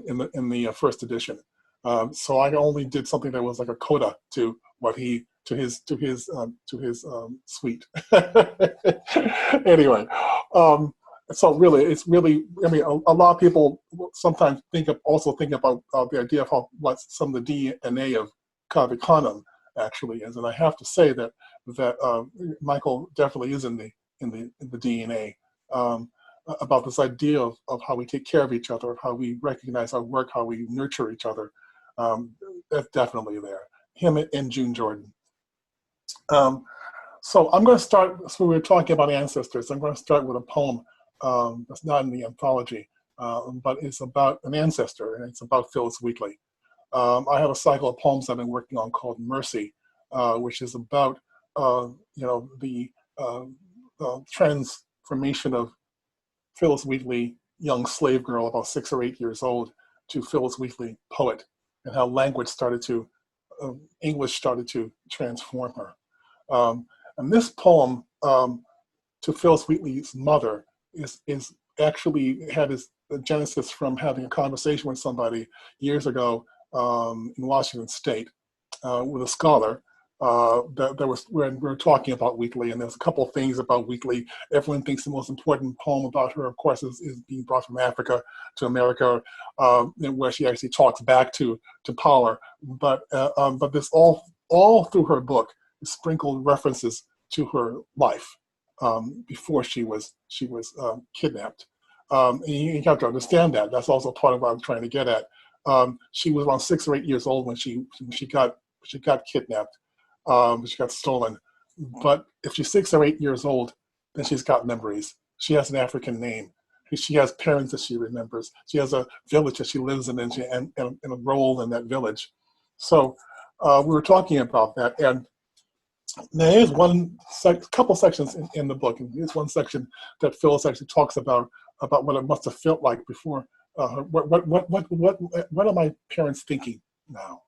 in the first edition. So I only did something that was like a coda to what his suite. Anyway, so really, it's really, a lot of people sometimes think about the idea of what some of the DNA of Cave Canem actually is, and I have to say that Michael definitely is in the DNA. About this idea of how we take care of each other, of how we recognize our work, how we nurture each other. That's definitely there. Him and June Jordan. So I'm going to start, so we were talking about ancestors. I'm going to start with a poem that's not in the anthology, but it's about an ancestor, and it's about Phyllis Wheatley. I have a cycle of poems I've been working on called Mercy, which is about the transformation of Phyllis Wheatley, young slave girl, about 6 or 8 years old, to Phyllis Wheatley, poet, and how English started to transform her. And this poem to Phyllis Wheatley's mother is actually had its genesis from having a conversation with somebody years ago in Washington State with a scholar. That was when we were talking about Wheatley, and there's a couple of things about Wheatley. Everyone thinks the most important poem about her, of course, is being brought from Africa to America, where she actually talks back to power. But this all through her book is sprinkled references to her life before she was kidnapped. And you have to understand that. That's also part of what I'm trying to get at. She was around 6 or 8 years old when she got kidnapped. She got stolen. But if she's 6 or 8 years old, then she's got memories. She has an African name. She has parents that she remembers. She has a village that she lives in, and a role in that village. So we were talking about that, and there is couple sections in the book, and there's one section that Phyllis actually talks about what it must have felt like before. What are my parents thinking now?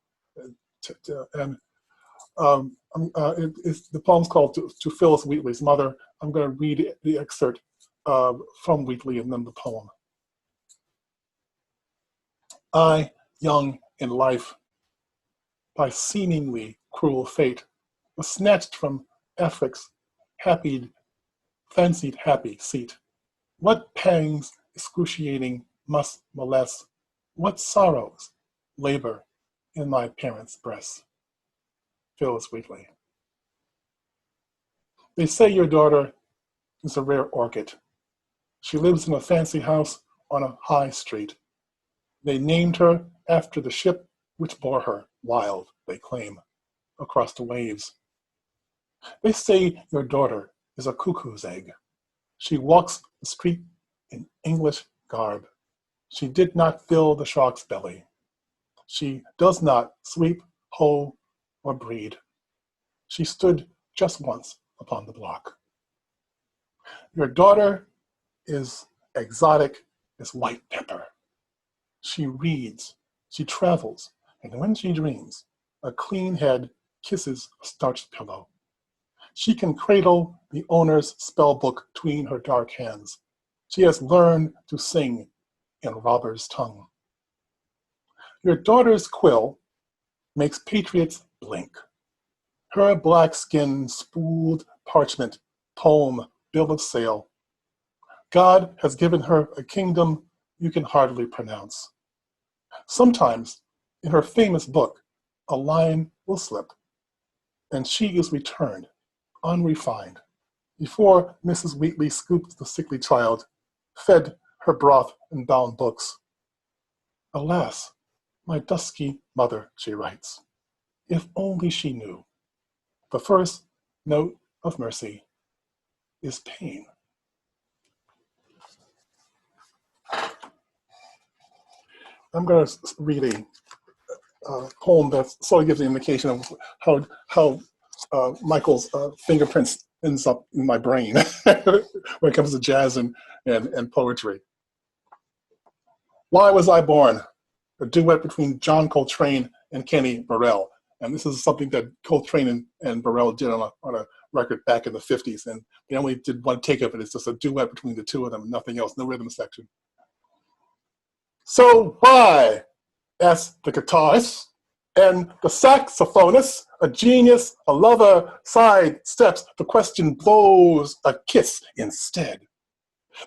The poem's called to Phyllis Wheatley's Mother. I'm going to read the excerpt from Wheatley and then the poem. I, young in life, by seemingly cruel fate, was snatched from Afric's fancied happy seat. What pangs excruciating must molest, what sorrows labor in my parents' breasts. Phyllis Wheatley. They say your daughter is a rare orchid. She lives in a fancy house on a high street. They named her after the ship which bore her, wild, they claim, across the waves. They say your daughter is a cuckoo's egg. She walks the street in English garb. She did not fill the shark's belly. She does not sweep, hoe, or breed. She stood just once upon the block. Your daughter is exotic as white pepper. She reads, she travels, and when she dreams, a clean head kisses a starched pillow. She can cradle the owner's spell book between her dark hands. She has learned to sing in robber's tongue. Your daughter's quill makes patriots blink. Her black skin spooled parchment, poem, bill of sale. God has given her a kingdom you can hardly pronounce. Sometimes, in her famous book, a line will slip, and she is returned, unrefined, before Mrs. Wheatley scooped the sickly child, fed her broth and bound books. Alas, my dusky mother, she writes, if only she knew. The first note of mercy is pain. I'm going to read a poem that sort of gives an indication of how Michael's fingerprints ends up in my brain when it comes to jazz and poetry. Why Was I Born? A duet between John Coltrane and Kenny Burrell. And this is something that Coltrane and Burrell did on a record back in the 50s. And they only did one take of it. It's just a duet between the two of them, nothing else, no rhythm section. So why, asked the guitarist, and the saxophonist, a genius, a lover, sidesteps the question, blows a kiss instead.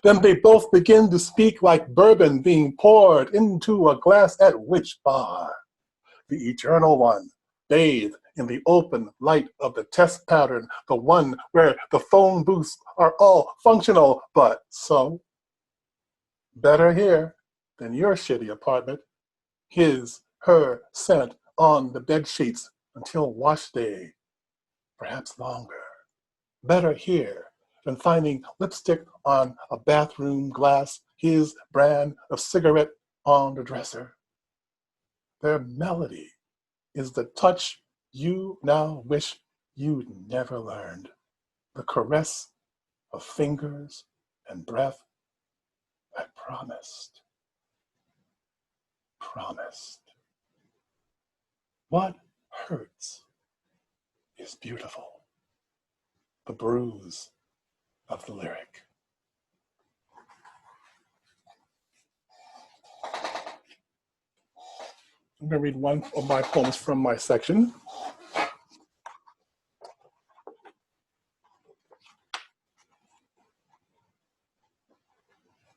Then they both begin to speak like bourbon being poured into a glass at which bar? The eternal one, bathed in the open light of the test pattern, the one where the phone booths are all functional, but so better here than your shitty apartment. His, her scent on the bed sheets until wash day, perhaps longer. Better here than finding lipstick on a bathroom glass, his brand of cigarette on the dresser. Their melody is the touch you now wish you'd never learned, the caress of fingers and breath that promised. What hurts is beautiful, the bruise of the lyric. I'm going to read one of my poems from my section.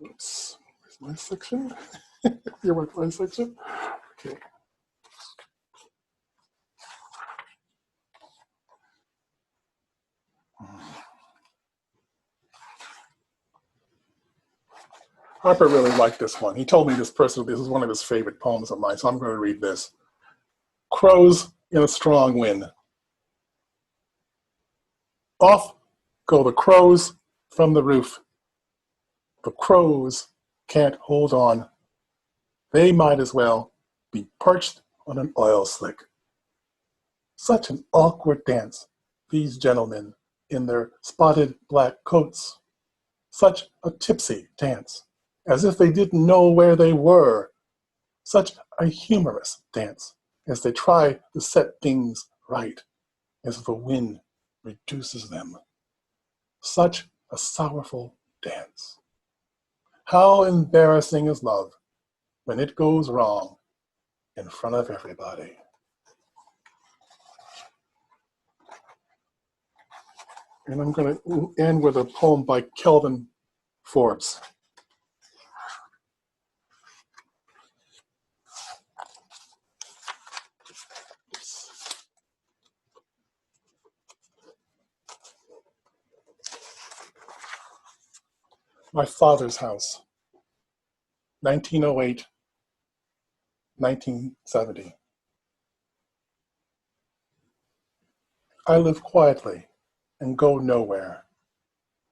Oops, where's my section? Here went my section. Okay. Harper really liked this one. He told me this personally, this is one of his favorite poems of mine, so I'm going to read this. Crows in a strong wind. Off go the crows from the roof. The crows can't hold on. They might as well be perched on an oil slick. Such an awkward dance, these gentlemen in their spotted black coats. Such a tipsy dance, as if they didn't know where they were. Such a humorous dance, as they try to set things right, as the wind reduces them. Such a sorrowful dance. How embarrassing is love when it goes wrong in front of everybody. And I'm going to end with a poem by Kelvin Forbes. My Father's House, 1908, 1970. I live quietly and go nowhere.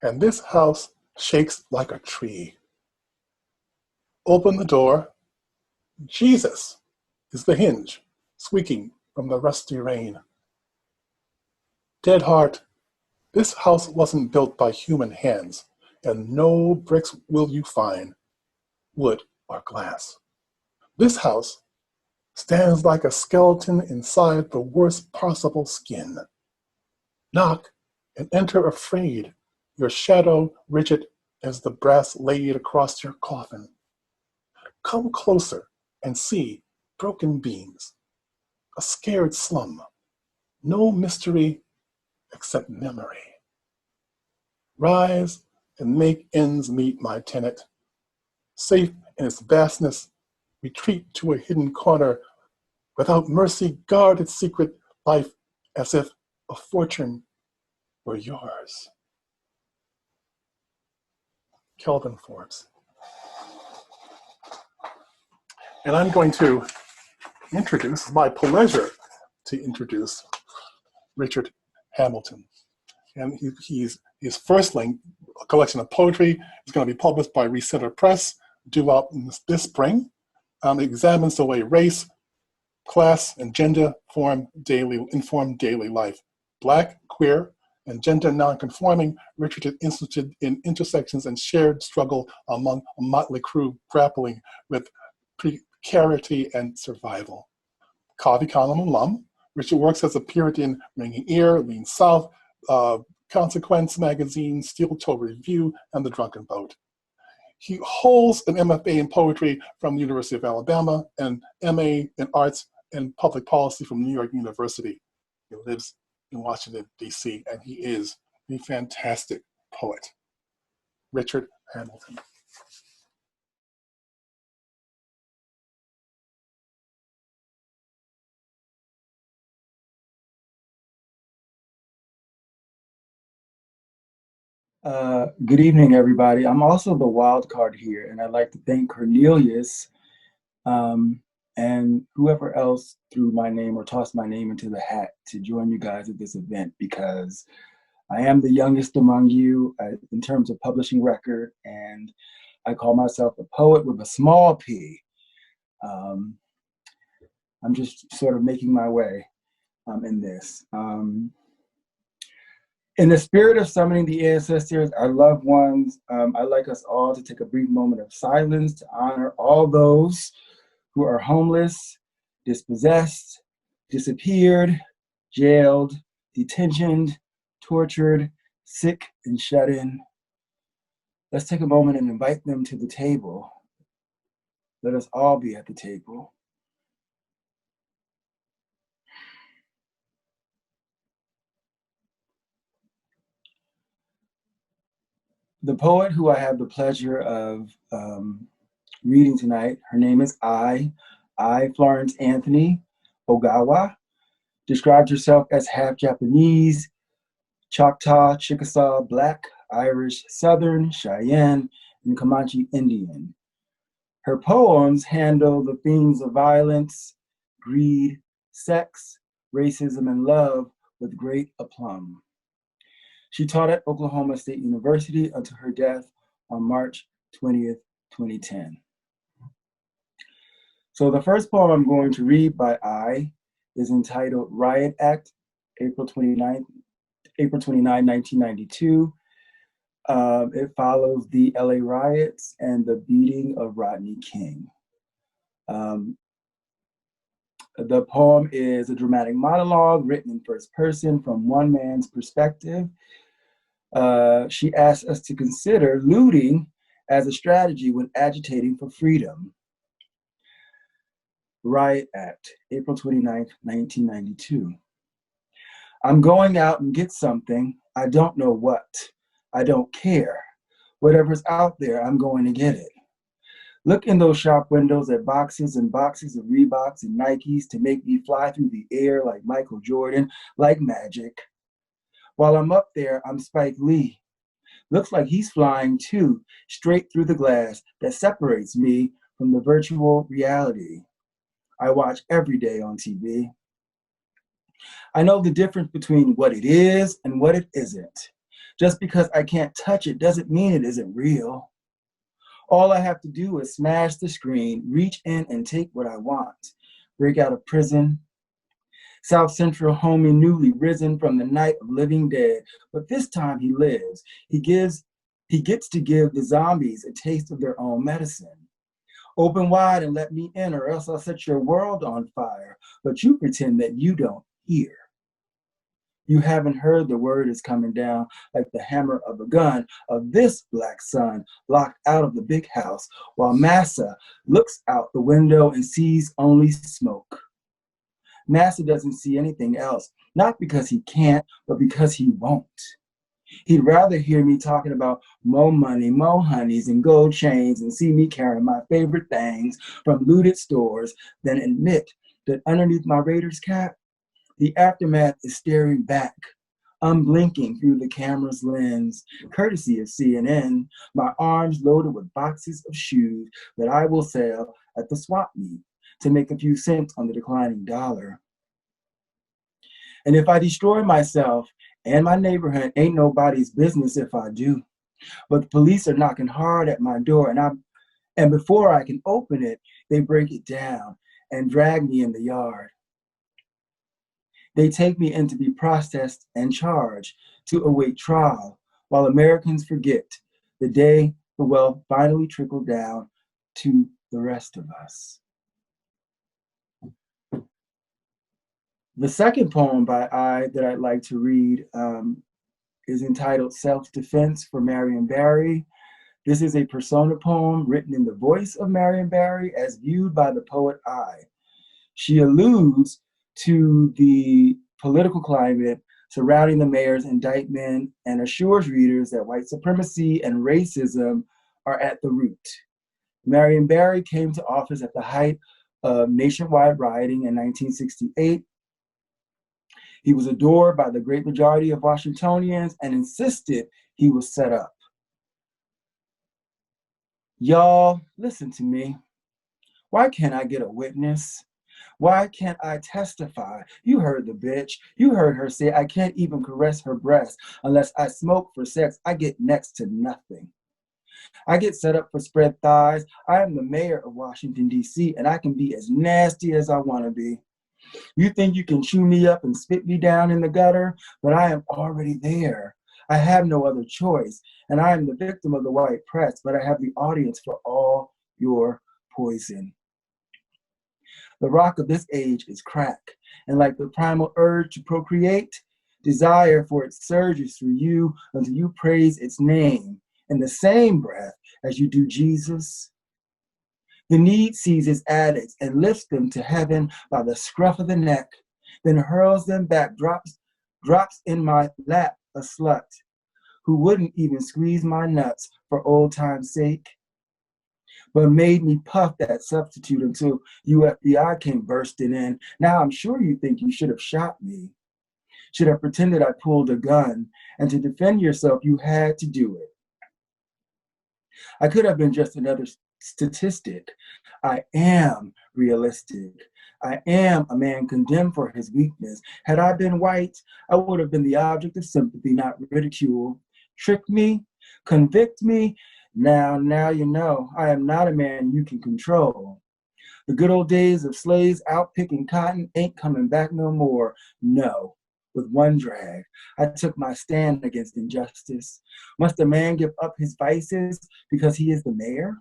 And this house shakes like a tree. Open the door. Jesus is the hinge, squeaking from the rusty rain. Dead heart, this house wasn't built by human hands, and no bricks will you find, wood or glass. This house stands like a skeleton inside the worst possible skin. Knock and enter afraid, your shadow rigid as the brass laid across your coffin. Come closer and see broken beams, a scared slum, no mystery except memory. Rise and make ends meet, my tenant. Safe in its vastness, retreat to a hidden corner. Without mercy, guard its secret life as if a fortune were yours. Kelvin Forbes. And I'm going to introduce, my pleasure to introduce Richard Hamilton. And his first link, a collection of poetry, is going to be published by Resetter Press, due out this spring. It examines the way race, class, and gender inform daily life. Black, queer, and gender nonconforming, Richard is interested in intersections and shared struggle among a motley crew grappling with precarity and survival. Covey Column alum, Richard works as appeared in Ringing Ear, Lean South, Consequence Magazine, Steel Toe Review, and The Drunken Boat. He holds an MFA in poetry from the University of Alabama and MA in Arts and Public Policy from New York University. He lives in Washington, D.C., and he is a fantastic poet. Richard Hamilton. Good evening, everybody. I'm also the wild card here, and I'd like to thank Cornelius and whoever else threw my name or tossed my name into the hat to join you guys at this event, because I am the youngest among you in terms of publishing record, and I call myself a poet with a small p. I'm just sort of making my way in this. In the spirit of summoning the ancestors, our loved ones, I'd like us all to take a brief moment of silence to honor all those who are homeless, dispossessed, disappeared, jailed, detentioned, tortured, sick, and shut in. Let's take a moment and invite them to the table. Let us all be at the table. The poet who I have the pleasure of reading tonight, her name is I, Florence Anthony Ogawa, describes herself as half Japanese, Choctaw, Chickasaw, Black, Irish, Southern, Cheyenne, and Comanche Indian. Her poems handle the themes of violence, greed, sex, racism, and love with great aplomb. She taught at Oklahoma State University until her death on March 20th, 2010. So the first poem I'm going to read by I is entitled Riot Act, April 29, 1992. It follows the LA riots and the beating of Rodney King. The poem is a dramatic monologue written in first person from one man's perspective. She asks us to consider looting as a strategy when agitating for freedom. Riot Act, April 29th, 1992. I'm going out and get something. I don't know what. I don't care. Whatever's out there, I'm going to get it. Look in those shop windows at boxes and boxes of Reeboks and Nikes to make me fly through the air like Michael Jordan, like magic. While I'm up there, I'm Spike Lee. Looks like he's flying too, straight through the glass that separates me from the virtual reality I watch every day on TV. I know the difference between what it is and what it isn't. Just because I can't touch it doesn't mean it isn't real. All I have to do is smash the screen, reach in and take what I want. Break out of prison. South Central homie newly risen from the night of living dead, but this time he lives. He gets to give the zombies a taste of their own medicine. Open wide and let me in, or else I'll set your world on fire, but you pretend that you don't hear. You haven't heard the word is coming down like the hammer of a gun of this black sun locked out of the big house, while Massa looks out the window and sees only smoke. Massa doesn't see anything else, not because he can't, but because he won't. He'd rather hear me talking about more money, more honeys, and gold chains and see me carrying my favorite things from looted stores than admit that underneath my Raiders cap, the aftermath is staring back, unblinking through the camera's lens, courtesy of CNN, my arms loaded with boxes of shoes that I will sell at the swap meet to make a few cents on the declining dollar. And if I destroy myself and my neighborhood, ain't nobody's business if I do. But the police are knocking hard at my door, and before I can open it, they break it down and drag me in the yard. They take me in to be processed and charged to await trial, while Americans forget the day the wealth finally trickled down to the rest of us. The second poem by I that I'd like to read is entitled Self-Defense for Marion Barry. This is a persona poem written in the voice of Marion Barry as viewed by the poet I. She alludes to the political climate surrounding the mayor's indictment and assures readers that white supremacy and racism are at the root. Marion Barry came to office at the height of nationwide rioting in 1968. He was adored by the great majority of Washingtonians and insisted he was set up. Y'all, listen to me. Why can't I get a witness? Why can't I testify? You heard the bitch. You heard her say I can't even caress her breast unless I smoke for sex. I get next to nothing. I get set up for spread thighs. I am the mayor of Washington, D.C., and I can be as nasty as I want to be. You think you can chew me up and spit me down in the gutter, but I am already there. I have no other choice, and I am the victim of the white press, but I have the audience for all your poison. The rock of this age is crack, and like the primal urge to procreate, desire for it surges through you until you praise its name in the same breath as you do Jesus. The need seizes addicts and lifts them to heaven by the scruff of the neck, then hurls them back, drops in my lap a slut who wouldn't even squeeze my nuts for old time's sake, but made me puff that substitute until FBI came bursting in. Now I'm sure you think you should have shot me, should have pretended I pulled a gun, and to defend yourself, you had to do it. I could have been just another statistic. I am realistic. I am a man condemned for his weakness. Had I been white, I would have been the object of sympathy, not ridicule. Trick me, convict me. Now you know, I am not a man you can control. The good old days of slaves out picking cotton ain't coming back no more. No, with one drag, I took my stand against injustice. Must a man give up his vices because he is the mayor?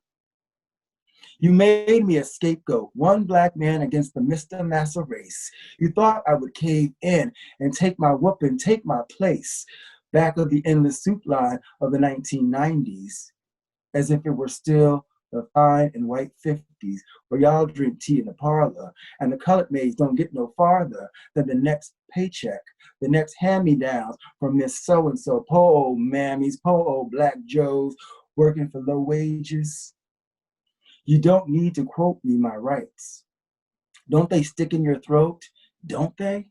You made me a scapegoat, one black man against the Mr. Massa race. You thought I would cave in and take my whooping, take my place, back of the endless soup line of the 1990s, as if it were still the fine and white 50s, where y'all drink tea in the parlor, and the colored maids don't get no farther than the next paycheck, the next hand-me-downs from Miss So-and-so, poor old mammies, poor old black Joes, working for low wages. You don't need to quote me my rights. Don't they stick in your throat? Don't they?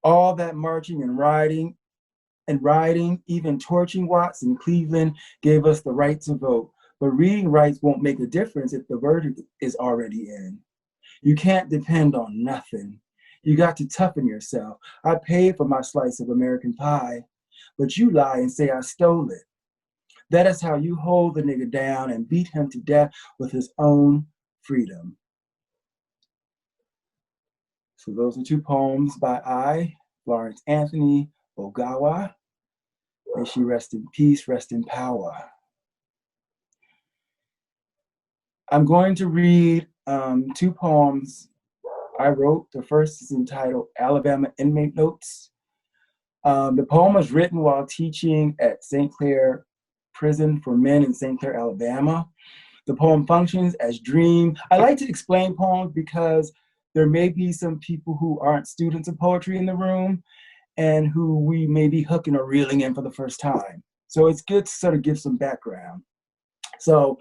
All that marching and rioting, even torching Watts in Cleveland gave us the right to vote. But reading rights won't make a difference if the verdict is already in. You can't depend on nothing. You got to toughen yourself. I paid for my slice of American pie, but you lie and say I stole it. That is how you hold the nigga down and beat him to death with his own freedom. So those are two poems by Florence Anthony Ogawa. May she rest in peace, rest in power. I'm going to read two poems I wrote. The first is entitled Alabama Inmate Notes. The poem was written while teaching at St. Clair Prison for Men in St. Clair, Alabama. The poem functions as dream. I like to explain poems because there may be some people who aren't students of poetry in the room and who we may be hooking or reeling in for the first time. So it's good to sort of give some background. So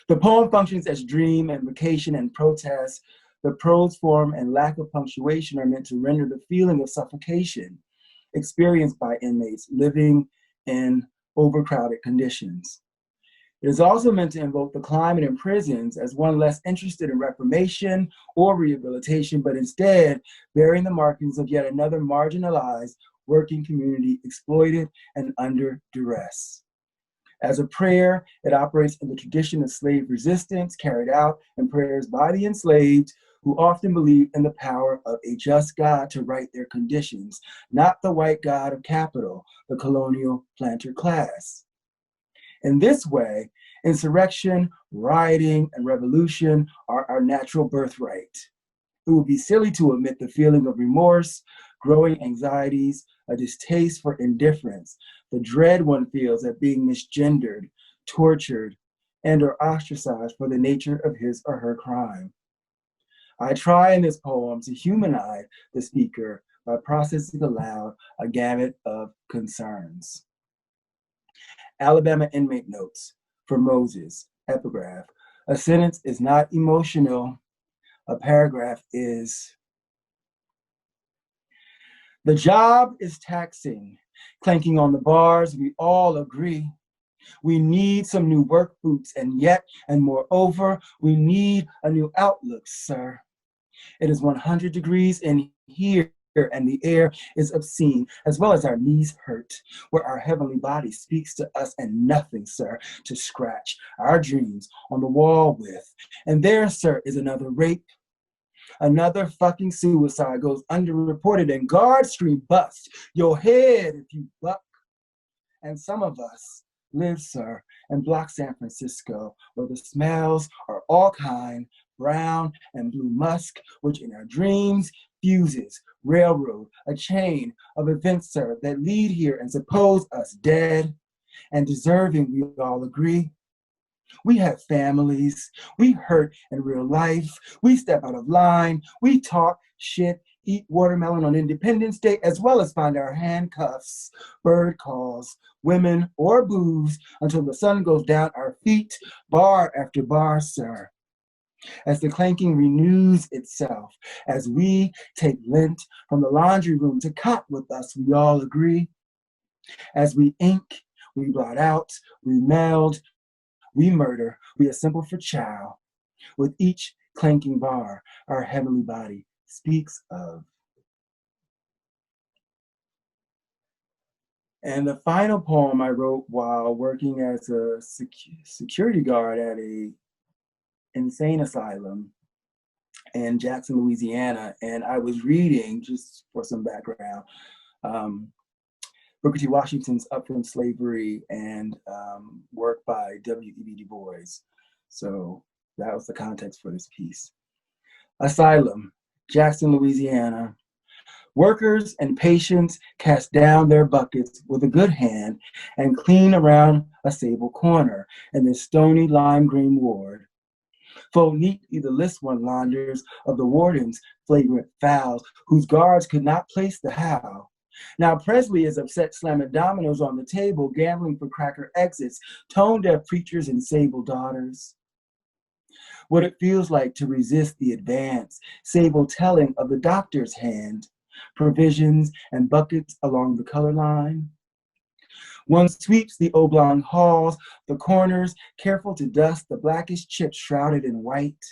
the poem functions as dream and vacation and protest. The prose form and lack of punctuation are meant to render the feeling of suffocation experienced by inmates living in overcrowded conditions. It is also meant to invoke the climate in prisons as one less interested in reformation or rehabilitation, but instead bearing the markings of yet another marginalized working community exploited and under duress. As a prayer, it operates in the tradition of slave resistance carried out in prayers by the enslaved who often believe in the power of a just God to right their conditions, not the white God of capital, the colonial planter class. In this way, insurrection, rioting, and revolution are our natural birthright. It would be silly to omit the feeling of remorse, growing anxieties, a distaste for indifference, the dread one feels at being misgendered, tortured, and or ostracized for the nature of his or her crime. I try in this poem to humanize the speaker by processing aloud a gamut of concerns. Alabama Inmate Notes for Moses, epigraph. A sentence is not emotional, a paragraph is. The job is taxing, clanking on the bars, we all agree. We need some new work boots, and yet, and moreover, we need a new outlook, sir. It is 100 degrees in here, and the air is obscene, as well as our knees hurt, where our heavenly body speaks to us and nothing, sir, to scratch our dreams on the wall with. And there, sir, is another rape. Another fucking suicide goes underreported, and guards scream, bust your head if you buck. And some of us live, sir, in Block San Francisco, where the smells are all kind, brown and blue musk, which in our dreams fuses, railroad, a chain of events, sir, that lead here and suppose us dead and deserving, we all agree. We have families, we hurt in real life, we step out of line, we talk shit, eat watermelon on Independence Day, as well as find our handcuffs, bird calls, women, or booze until the sun goes down our feet, bar after bar, sir. As the clanking renews itself, as we take lint from the laundry room to cot with us, we all agree. As we ink, we blot out, we meld, we murder, we assemble for chow. With each clanking bar, our heavenly body speaks of. And the final poem I wrote while working as a security guard at a insane asylum in Jackson, Louisiana. And I was reading, just for some background, Booker T. Washington's Up From Slavery and work by W.E.B. Du Bois. So that was the context for this piece. Asylum, Jackson, Louisiana. Workers and patients cast down their buckets with a good hand and clean around a sable corner in this stony lime green ward. Fold neatly the list one launders of the warden's flagrant fouls, whose guards could not place the how. Now Presley is upset slamming dominoes on the table, gambling for cracker exits, tone-deaf preachers and sable daughters. What it feels like to resist the advance, sable telling of the doctor's hand, provisions and buckets along the color line. One sweeps the oblong halls, the corners, careful to dust the blackish chips shrouded in white.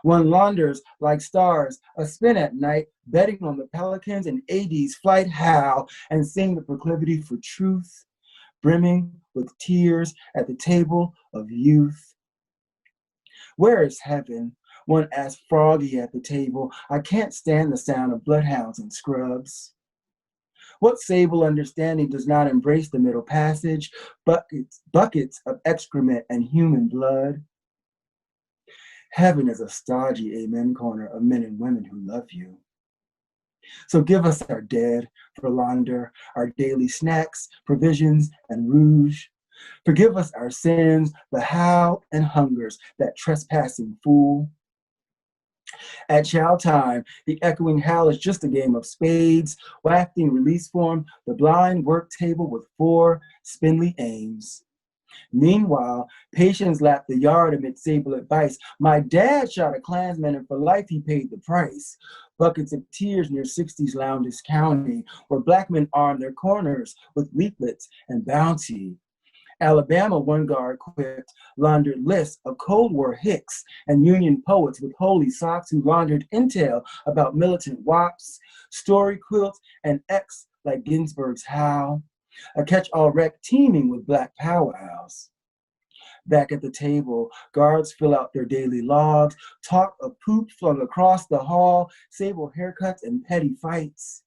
One launders like stars, a spin at night, betting on the pelicans and Eady's flight howl, and sing the proclivity for truth, brimming with tears at the table of youth. Where is heaven? One asked Froggy at the table. I can't stand the sound of bloodhounds and scrubs. What sable understanding does not embrace the middle passage, buckets of excrement and human blood? Heaven is a stodgy amen corner of men and women who love you. So give us our dead for launder, our daily snacks, provisions, and rouge. Forgive us our sins, the howl and hungers, that trespassing fool. At chow time, the echoing howl is just a game of spades, wafting release form, the blind work table with 4 spindly aims. Meanwhile, patients lap the yard amid sable advice. My dad shot a Klansman and for life he paid the price. Buckets of tears near 60's Lowndes County, where black men arm their corners with leaflets and bounty. Alabama, one guard quipped, laundered lists of Cold War hicks and Union poets with holy socks who laundered intel about militant wops, story quilts, and X like Ginsberg's How. A catch-all wreck teeming with black powwows. Back at the table, guards fill out their daily logs, talk of poop flung across the hall, sable haircuts, and petty fights.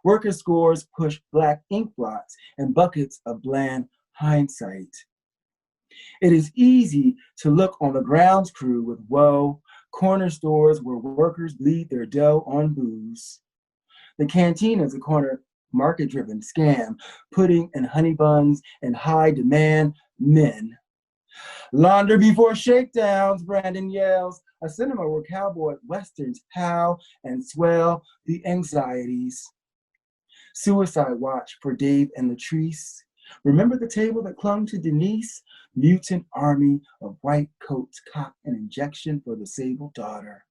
Worker scores push black ink blots and buckets of bland hindsight. It is easy to look on the grounds crew with woe, corner stores where workers bleed their dough on booze. The canteen is a corner market-driven scam, pudding and honey buns and high demand men. Launder before shakedowns, Brandon yells, a cinema where cowboy westerns howl and swell the anxieties. Suicide watch for Dave and Latrice. Remember the table that clung to Denise? Mutant army of white coats cock an injection for the sable daughter.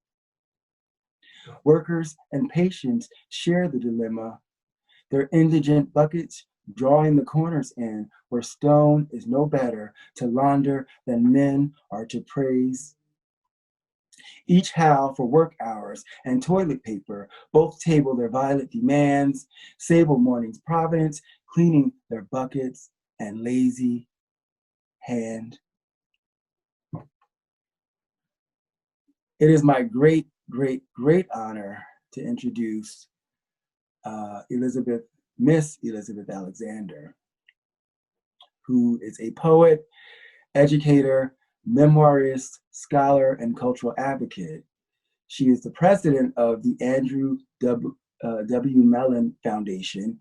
Workers and patients share the dilemma. Their indigent buckets drawing the corners in, where stone is no better to launder than men are to praise. Each howl for work hours and toilet paper, both table their violet demands, sable morning's providence, cleaning their buckets and lazy hand. It is my great, great, great honor to introduce Miss Elizabeth Alexander, who is a poet, educator, memoirist, scholar, and cultural advocate. She is the president of the Andrew W. Mellon Foundation.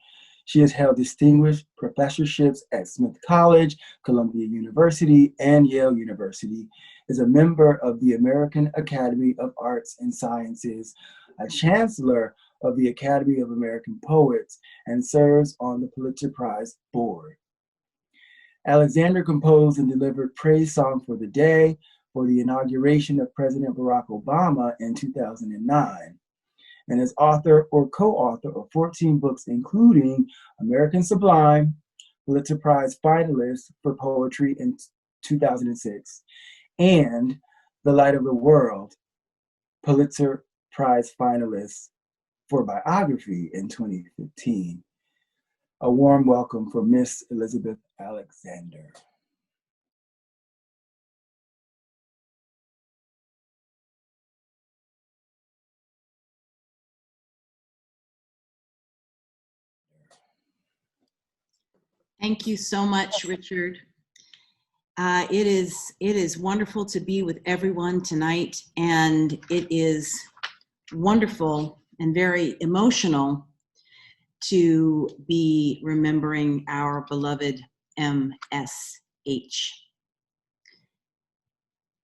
She has held distinguished professorships at Smith College, Columbia University, and Yale University, is a member of the American Academy of Arts and Sciences, a chancellor of the Academy of American Poets, and serves on the Pulitzer Prize board. Alexander composed and delivered praise song for the day for the inauguration of President Barack Obama in 2009, and is author or co-author of 14 books, including American Sublime, Pulitzer Prize finalist for poetry in 2006, and The Light of the World, Pulitzer Prize finalist for biography in 2015. A warm welcome for Miss Elizabeth Alexander. Thank you so much, Richard. It is wonderful to be with everyone tonight, and it is wonderful and very emotional to be remembering our beloved MSH.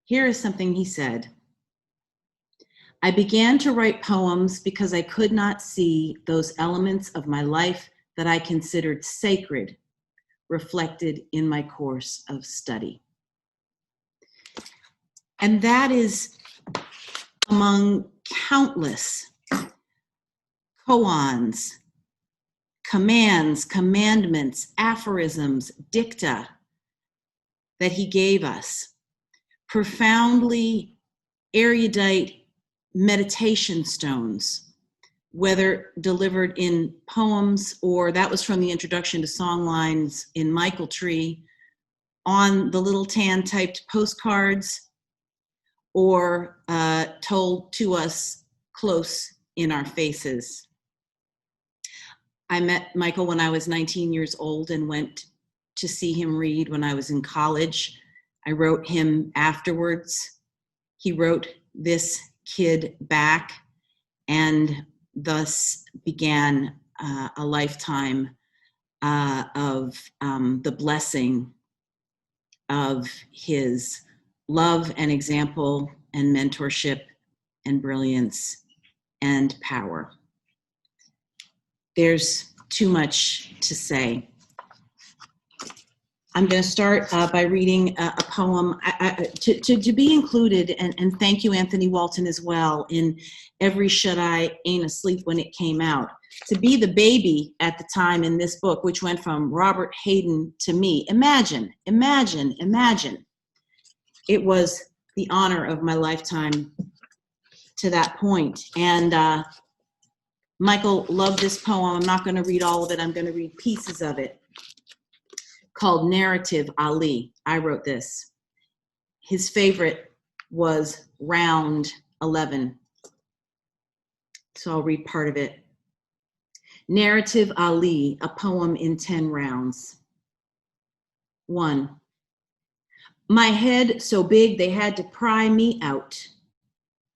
Here is something he said. I began to write poems because I could not see those elements of my life that I considered sacred reflected in my course of study. And that is among countless koans, commands, commandments, aphorisms, dicta that he gave us, profoundly erudite meditation stones, whether delivered in poems or that was from the introduction to songlines in Michael Tree, on the little tan typed postcards, or told to us close in our faces. I met Michael when I was 19 years old and went to see him read when I was in college. I wrote him afterwards. He wrote this kid back, and thus began a lifetime of the blessing of his love and example and mentorship and brilliance and power. There's too much to say. I'm going to start by reading a poem to be included, and thank you, Anthony Walton, as well, in Every Shut-Eye Ain't Asleep when it came out. To be the baby at the time in this book, which went from Robert Hayden to me. Imagine. It was the honor of my lifetime to that point. And Michael loved this poem. I'm not going to read all of it. I'm going to read pieces of it, called Narrative Ali. I wrote this. His favorite was Round 11. So I'll read part of it. Narrative Ali, a poem in 10 rounds. 1. My head so big they had to pry me out.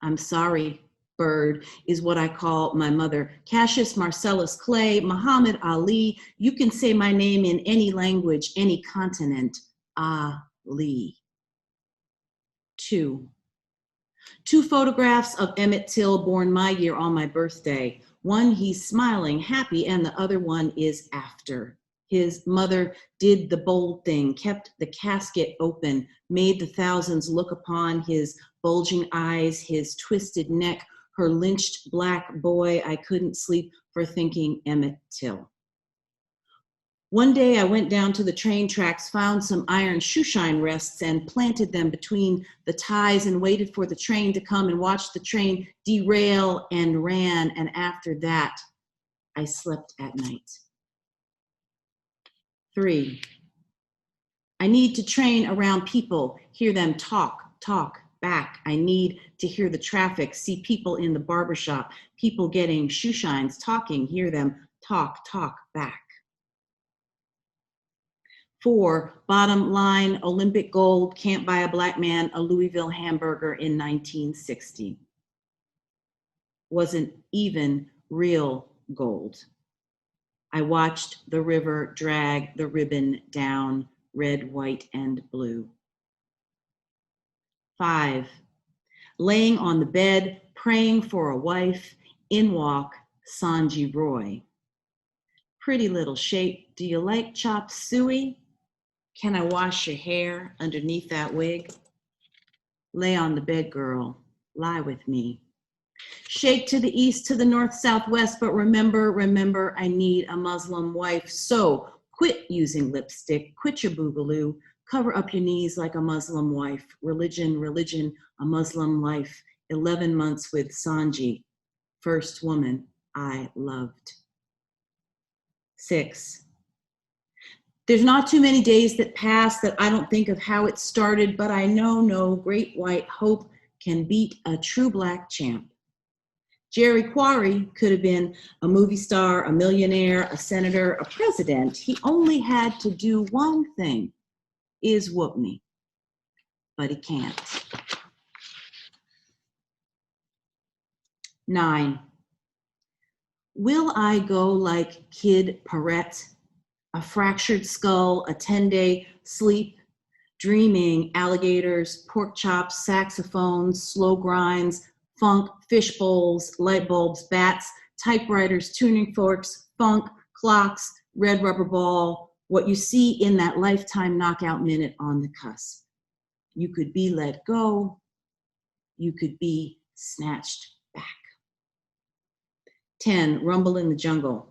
I'm sorry, bird, is what I call my mother. Cassius Marcellus Clay, Muhammad Ali. You can say my name in any language, any continent. Ali. 2. 2 photographs of Emmett Till, born my year on my birthday. One, he's smiling, happy, and the other one is after. His mother did the bold thing, kept the casket open, made the thousands look upon his bulging eyes, his twisted neck, her lynched black boy. I couldn't sleep for thinking Emmett Till. One day I went down to the train tracks, found some iron shoeshine rests and planted them between the ties and waited for the train to come and watched the train derail and ran. And after that, I slept at night. 3. I need to train around people, hear them talk back. I need to hear the traffic, see people in the barbershop, people getting shoeshines, talking, hear them talk back. 4, bottom line, Olympic gold, can't buy a black man a Louisville hamburger in 1960. Wasn't even real gold. I watched the river drag the ribbon down, red, white, and blue. 5, laying on the bed, praying for a wife, in walk Sanji Roy. Pretty little shape, do you like chop suey? Can I wash your hair underneath that wig? Lay on the bed, girl, lie with me. Shake to the east, to the north, southwest, but remember, I need a Muslim wife. So quit using lipstick, quit your boogaloo, cover up your knees like a Muslim wife. Religion, a Muslim life. 11 months with Sanji, first woman I loved. 6. There's not too many days that pass that I don't think of how it started, but I know no great white hope can beat a true black champ. Jerry Quarry could have been a movie star, a millionaire, a senator, a president. He only had to do one thing, is whoop me, but he can't. 9. Will I go like Kid Perrette? A fractured skull, a 10-day sleep, dreaming alligators, pork chops, saxophones, slow grinds, funk, fish bowls, light bulbs, bats, typewriters, tuning forks, funk, clocks, red rubber ball, what you see in that lifetime knockout minute on the cusp. You could be let go, you could be snatched back. 10, rumble in the jungle.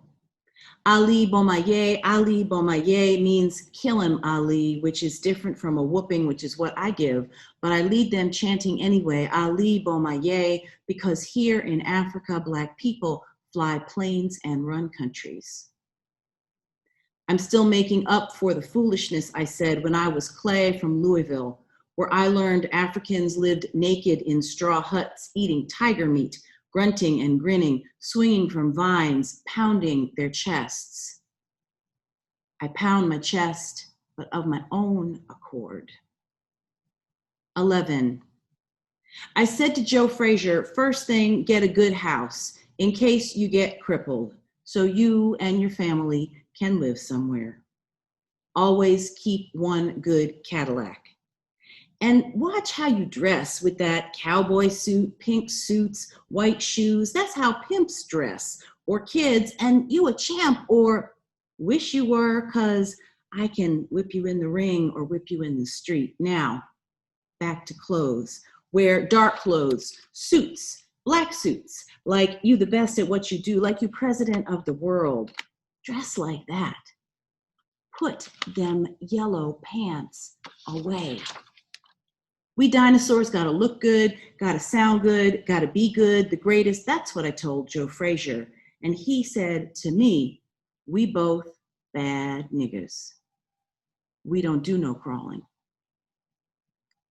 Ali Bomaye means kill him, Ali, which is different from a whooping, which is what I give. But I lead them chanting anyway, Ali Bomaye, because here in Africa, Black people fly planes and run countries. I'm still making up for the foolishness I said when I was Clay from Louisville, where I learned Africans lived naked in straw huts, eating tiger meat, grunting and grinning, swinging from vines, pounding their chests. I pound my chest, but of my own accord. 11. I said to Joe Frazier, first thing, get a good house in case you get crippled, so you and your family can live somewhere. Always keep one good Cadillac. And watch how you dress with that cowboy suit, pink suits, white shoes. That's how pimps dress, or kids, and you a champ, or wish you were, 'cause I can whip you in the ring or whip you in the street. Now, back to clothes. Wear dark clothes, suits, black suits, like you the best at what you do, like you president of the world. Dress like that. Put them yellow pants away. We dinosaurs gotta look good, gotta sound good, gotta be good, the greatest. That's what I told Joe Frazier. And he said to me, we both bad niggers. We don't do no crawling.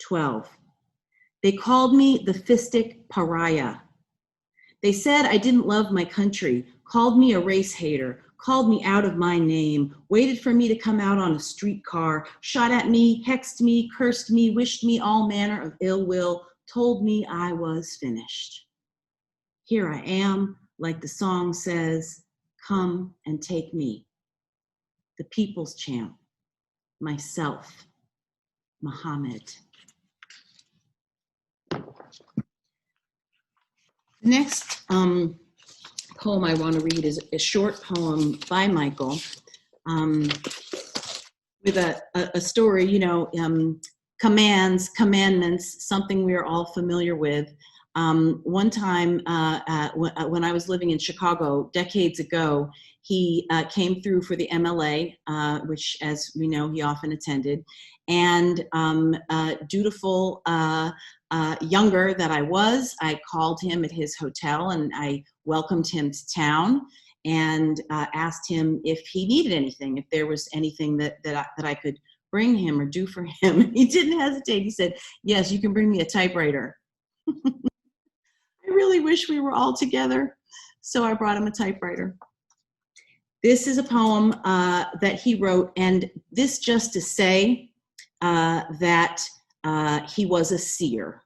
12. They called me the fistic pariah. They said I didn't love my country, called me a race hater, called me out of my name, waited for me to come out on a streetcar, shot at me, hexed me, cursed me, wished me all manner of ill will, told me I was finished. Here I am, like the song says, come and take me. The people's champ, myself, Muhammad. The next poem I want to read is a short poem by Michael with a story, commands, commandments, something we are all familiar with. One time when I was living in Chicago decades ago, he came through for the MLA, which, as we know, he often attended. And dutiful younger that I was, I called him at his hotel and I welcomed him to town and asked him if he needed anything, if there was anything that I could bring him or do for him. He didn't hesitate. He said, yes, you can bring me a typewriter. I really wish we were all together, so I brought him a typewriter. This is a poem that he wrote, and this just to say that he was a seer.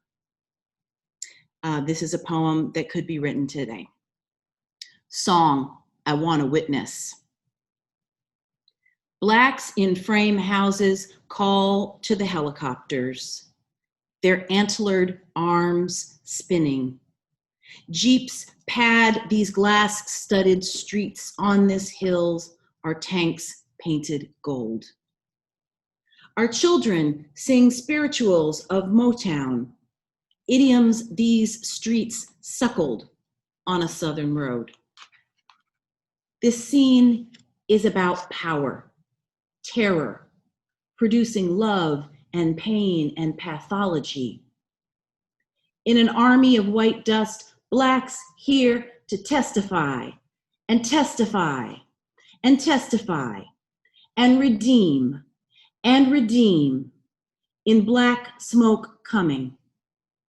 This is a poem that could be written today. Song, I Want to Witness. Blacks in frame houses call to the helicopters, their antlered arms spinning. Jeeps pad these glass-studded streets. On this hills are tanks painted gold. Our children sing spirituals of Motown, idioms these streets suckled on a southern road. This scene is about power, terror, producing love and pain and pathology. In an army of white dust, Blacks here to testify and testify and testify and redeem in black smoke coming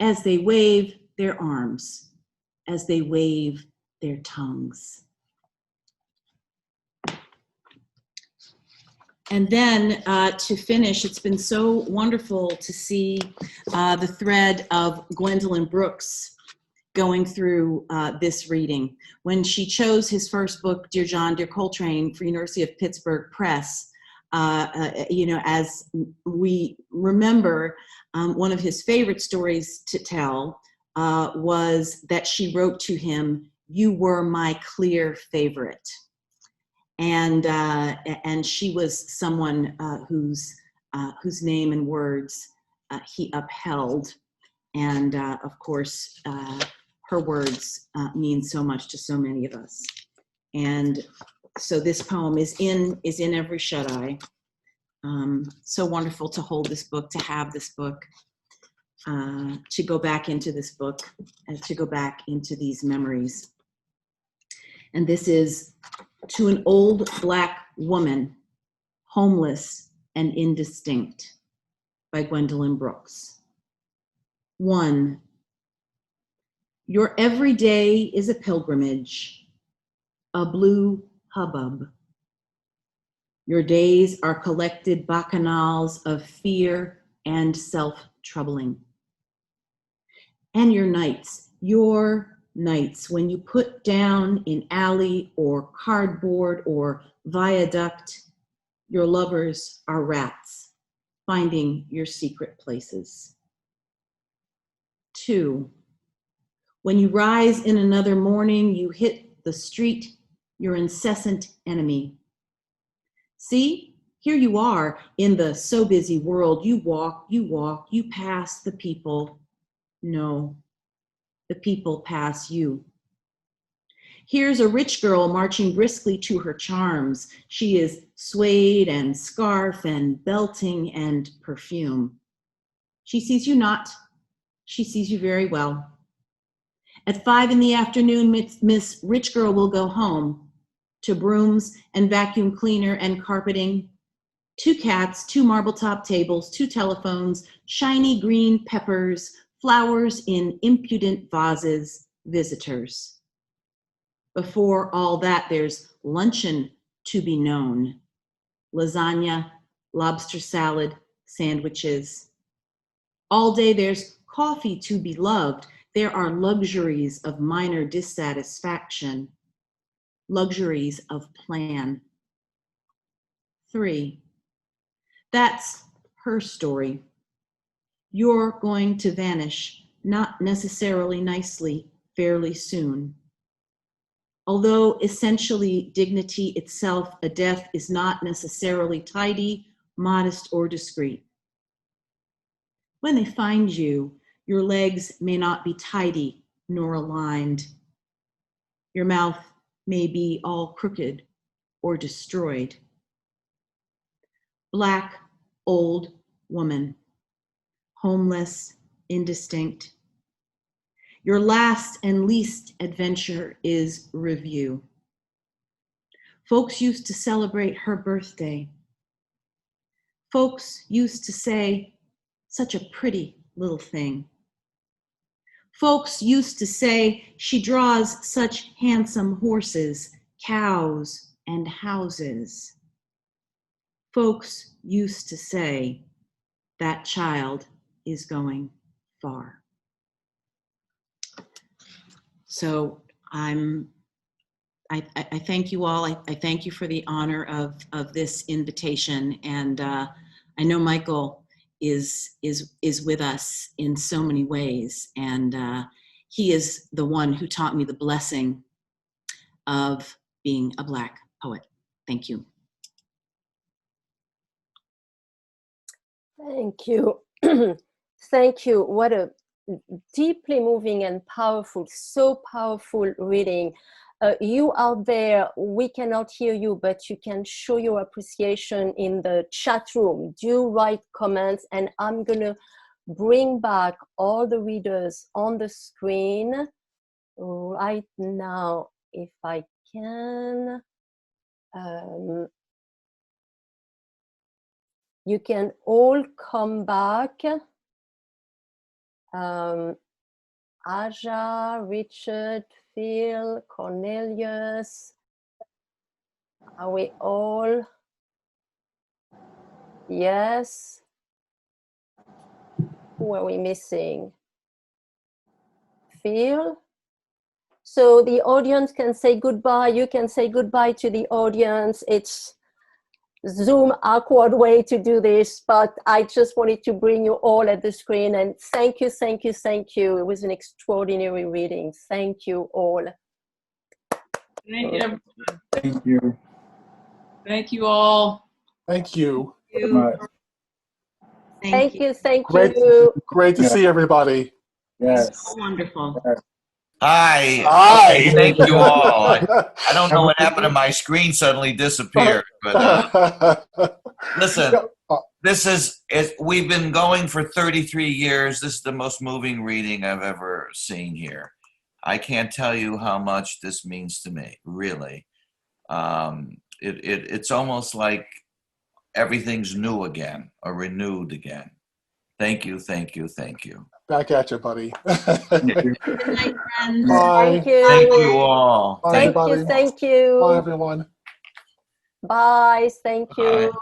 as they wave their arms, as they wave their tongues. And then to finish, it's been so wonderful to see the thread of Gwendolyn Brooks going through this reading. When she chose his first book, Dear John, Dear Coltrane, for University of Pittsburgh Press, as we remember, one of his favorite stories to tell was that she wrote to him, "You were my clear favorite." And she was someone whose name and words he upheld. And of course, her words mean so much to so many of us. And So this poem is in every shut-eye. So wonderful to hold this book, to have this book, to go back into this book, to go back into these memories. And this is To an Old Black Woman, Homeless and Indistinct by Gwendolyn Brooks. 1. Your every day is a pilgrimage, a blue hubbub. Your days are collected bacchanals of fear and self-troubling. And your nights, when you put down in alley or cardboard or viaduct, your lovers are rats, finding your secret places. 2, when you rise in another morning, you hit the street, your incessant enemy. See, here you are in the so busy world. You walk, you pass the people. No, the people pass you. Here's a rich girl marching briskly to her charms. She is suede and scarf and belting and perfume. She sees you not. She sees you very well. At 5 p.m, Miss Rich Girl will go home to brooms and vacuum cleaner and carpeting, 2 cats, 2 marble top tables, 2 telephones, shiny green peppers, flowers in impudent vases, visitors. Before all that, there's luncheon to be known. Lasagna, lobster salad, sandwiches. All day there's coffee to be loved. There are luxuries of minor dissatisfaction, luxuries of plan. 3, that's her story. You're going to vanish, not necessarily nicely, fairly soon. Although essentially dignity itself, a death is not necessarily tidy, modest, or discreet. When they find you, your legs may not be tidy nor aligned. Your mouth may be all crooked or destroyed. Black, old woman, homeless, indistinct. Your last and least adventure is review. Folks used to celebrate her birthday. Folks used to say, such a pretty little thing. Folks used to say, she draws such handsome horses, cows, and houses. Folks used to say, that child is going far. So I thank you all. I thank you for the honor of this invitation. And I know Michael is with us in so many ways. And he is the one who taught me the blessing of being a Black poet. Thank you. Thank you. Thank you. What a deeply moving and powerful, so powerful reading. You out there, we cannot hear you, but you can show your appreciation in the chat room. Do write comments, and I'm gonna bring back all the readers on the screen right now, if I can. You can all come back. Aja, Richard, Phil, Cornelius. Are we all? Yes. Who are we missing? Phil? So the audience can say goodbye. You can say goodbye to the audience. It's Zoom awkward way to do this, but I just wanted to bring you all at the screen, and thank you, thank you, thank you. It was an extraordinary reading. Thank you all. Thank you, everyone. Thank you. Thank you all. Thank you. So much. Thank you, thank Great, you. great to Yeah. see everybody. Yes. So wonderful. Yes. Hi. Hi. Okay, thank you all. I don't know what happened to my screen suddenly disappeared, but listen, we've been going for 33 years. This is the most moving reading I've ever seen here. I can't tell you how much this means to me, really. It's almost like everything's new again or renewed again. Thank you, thank you, thank you. Back at you, buddy. Good night, friends. Bye. Thank you. Thank you all. Bye, Thank everybody. you. Thank you. Bye, everyone. Bye. Thank you. Bye.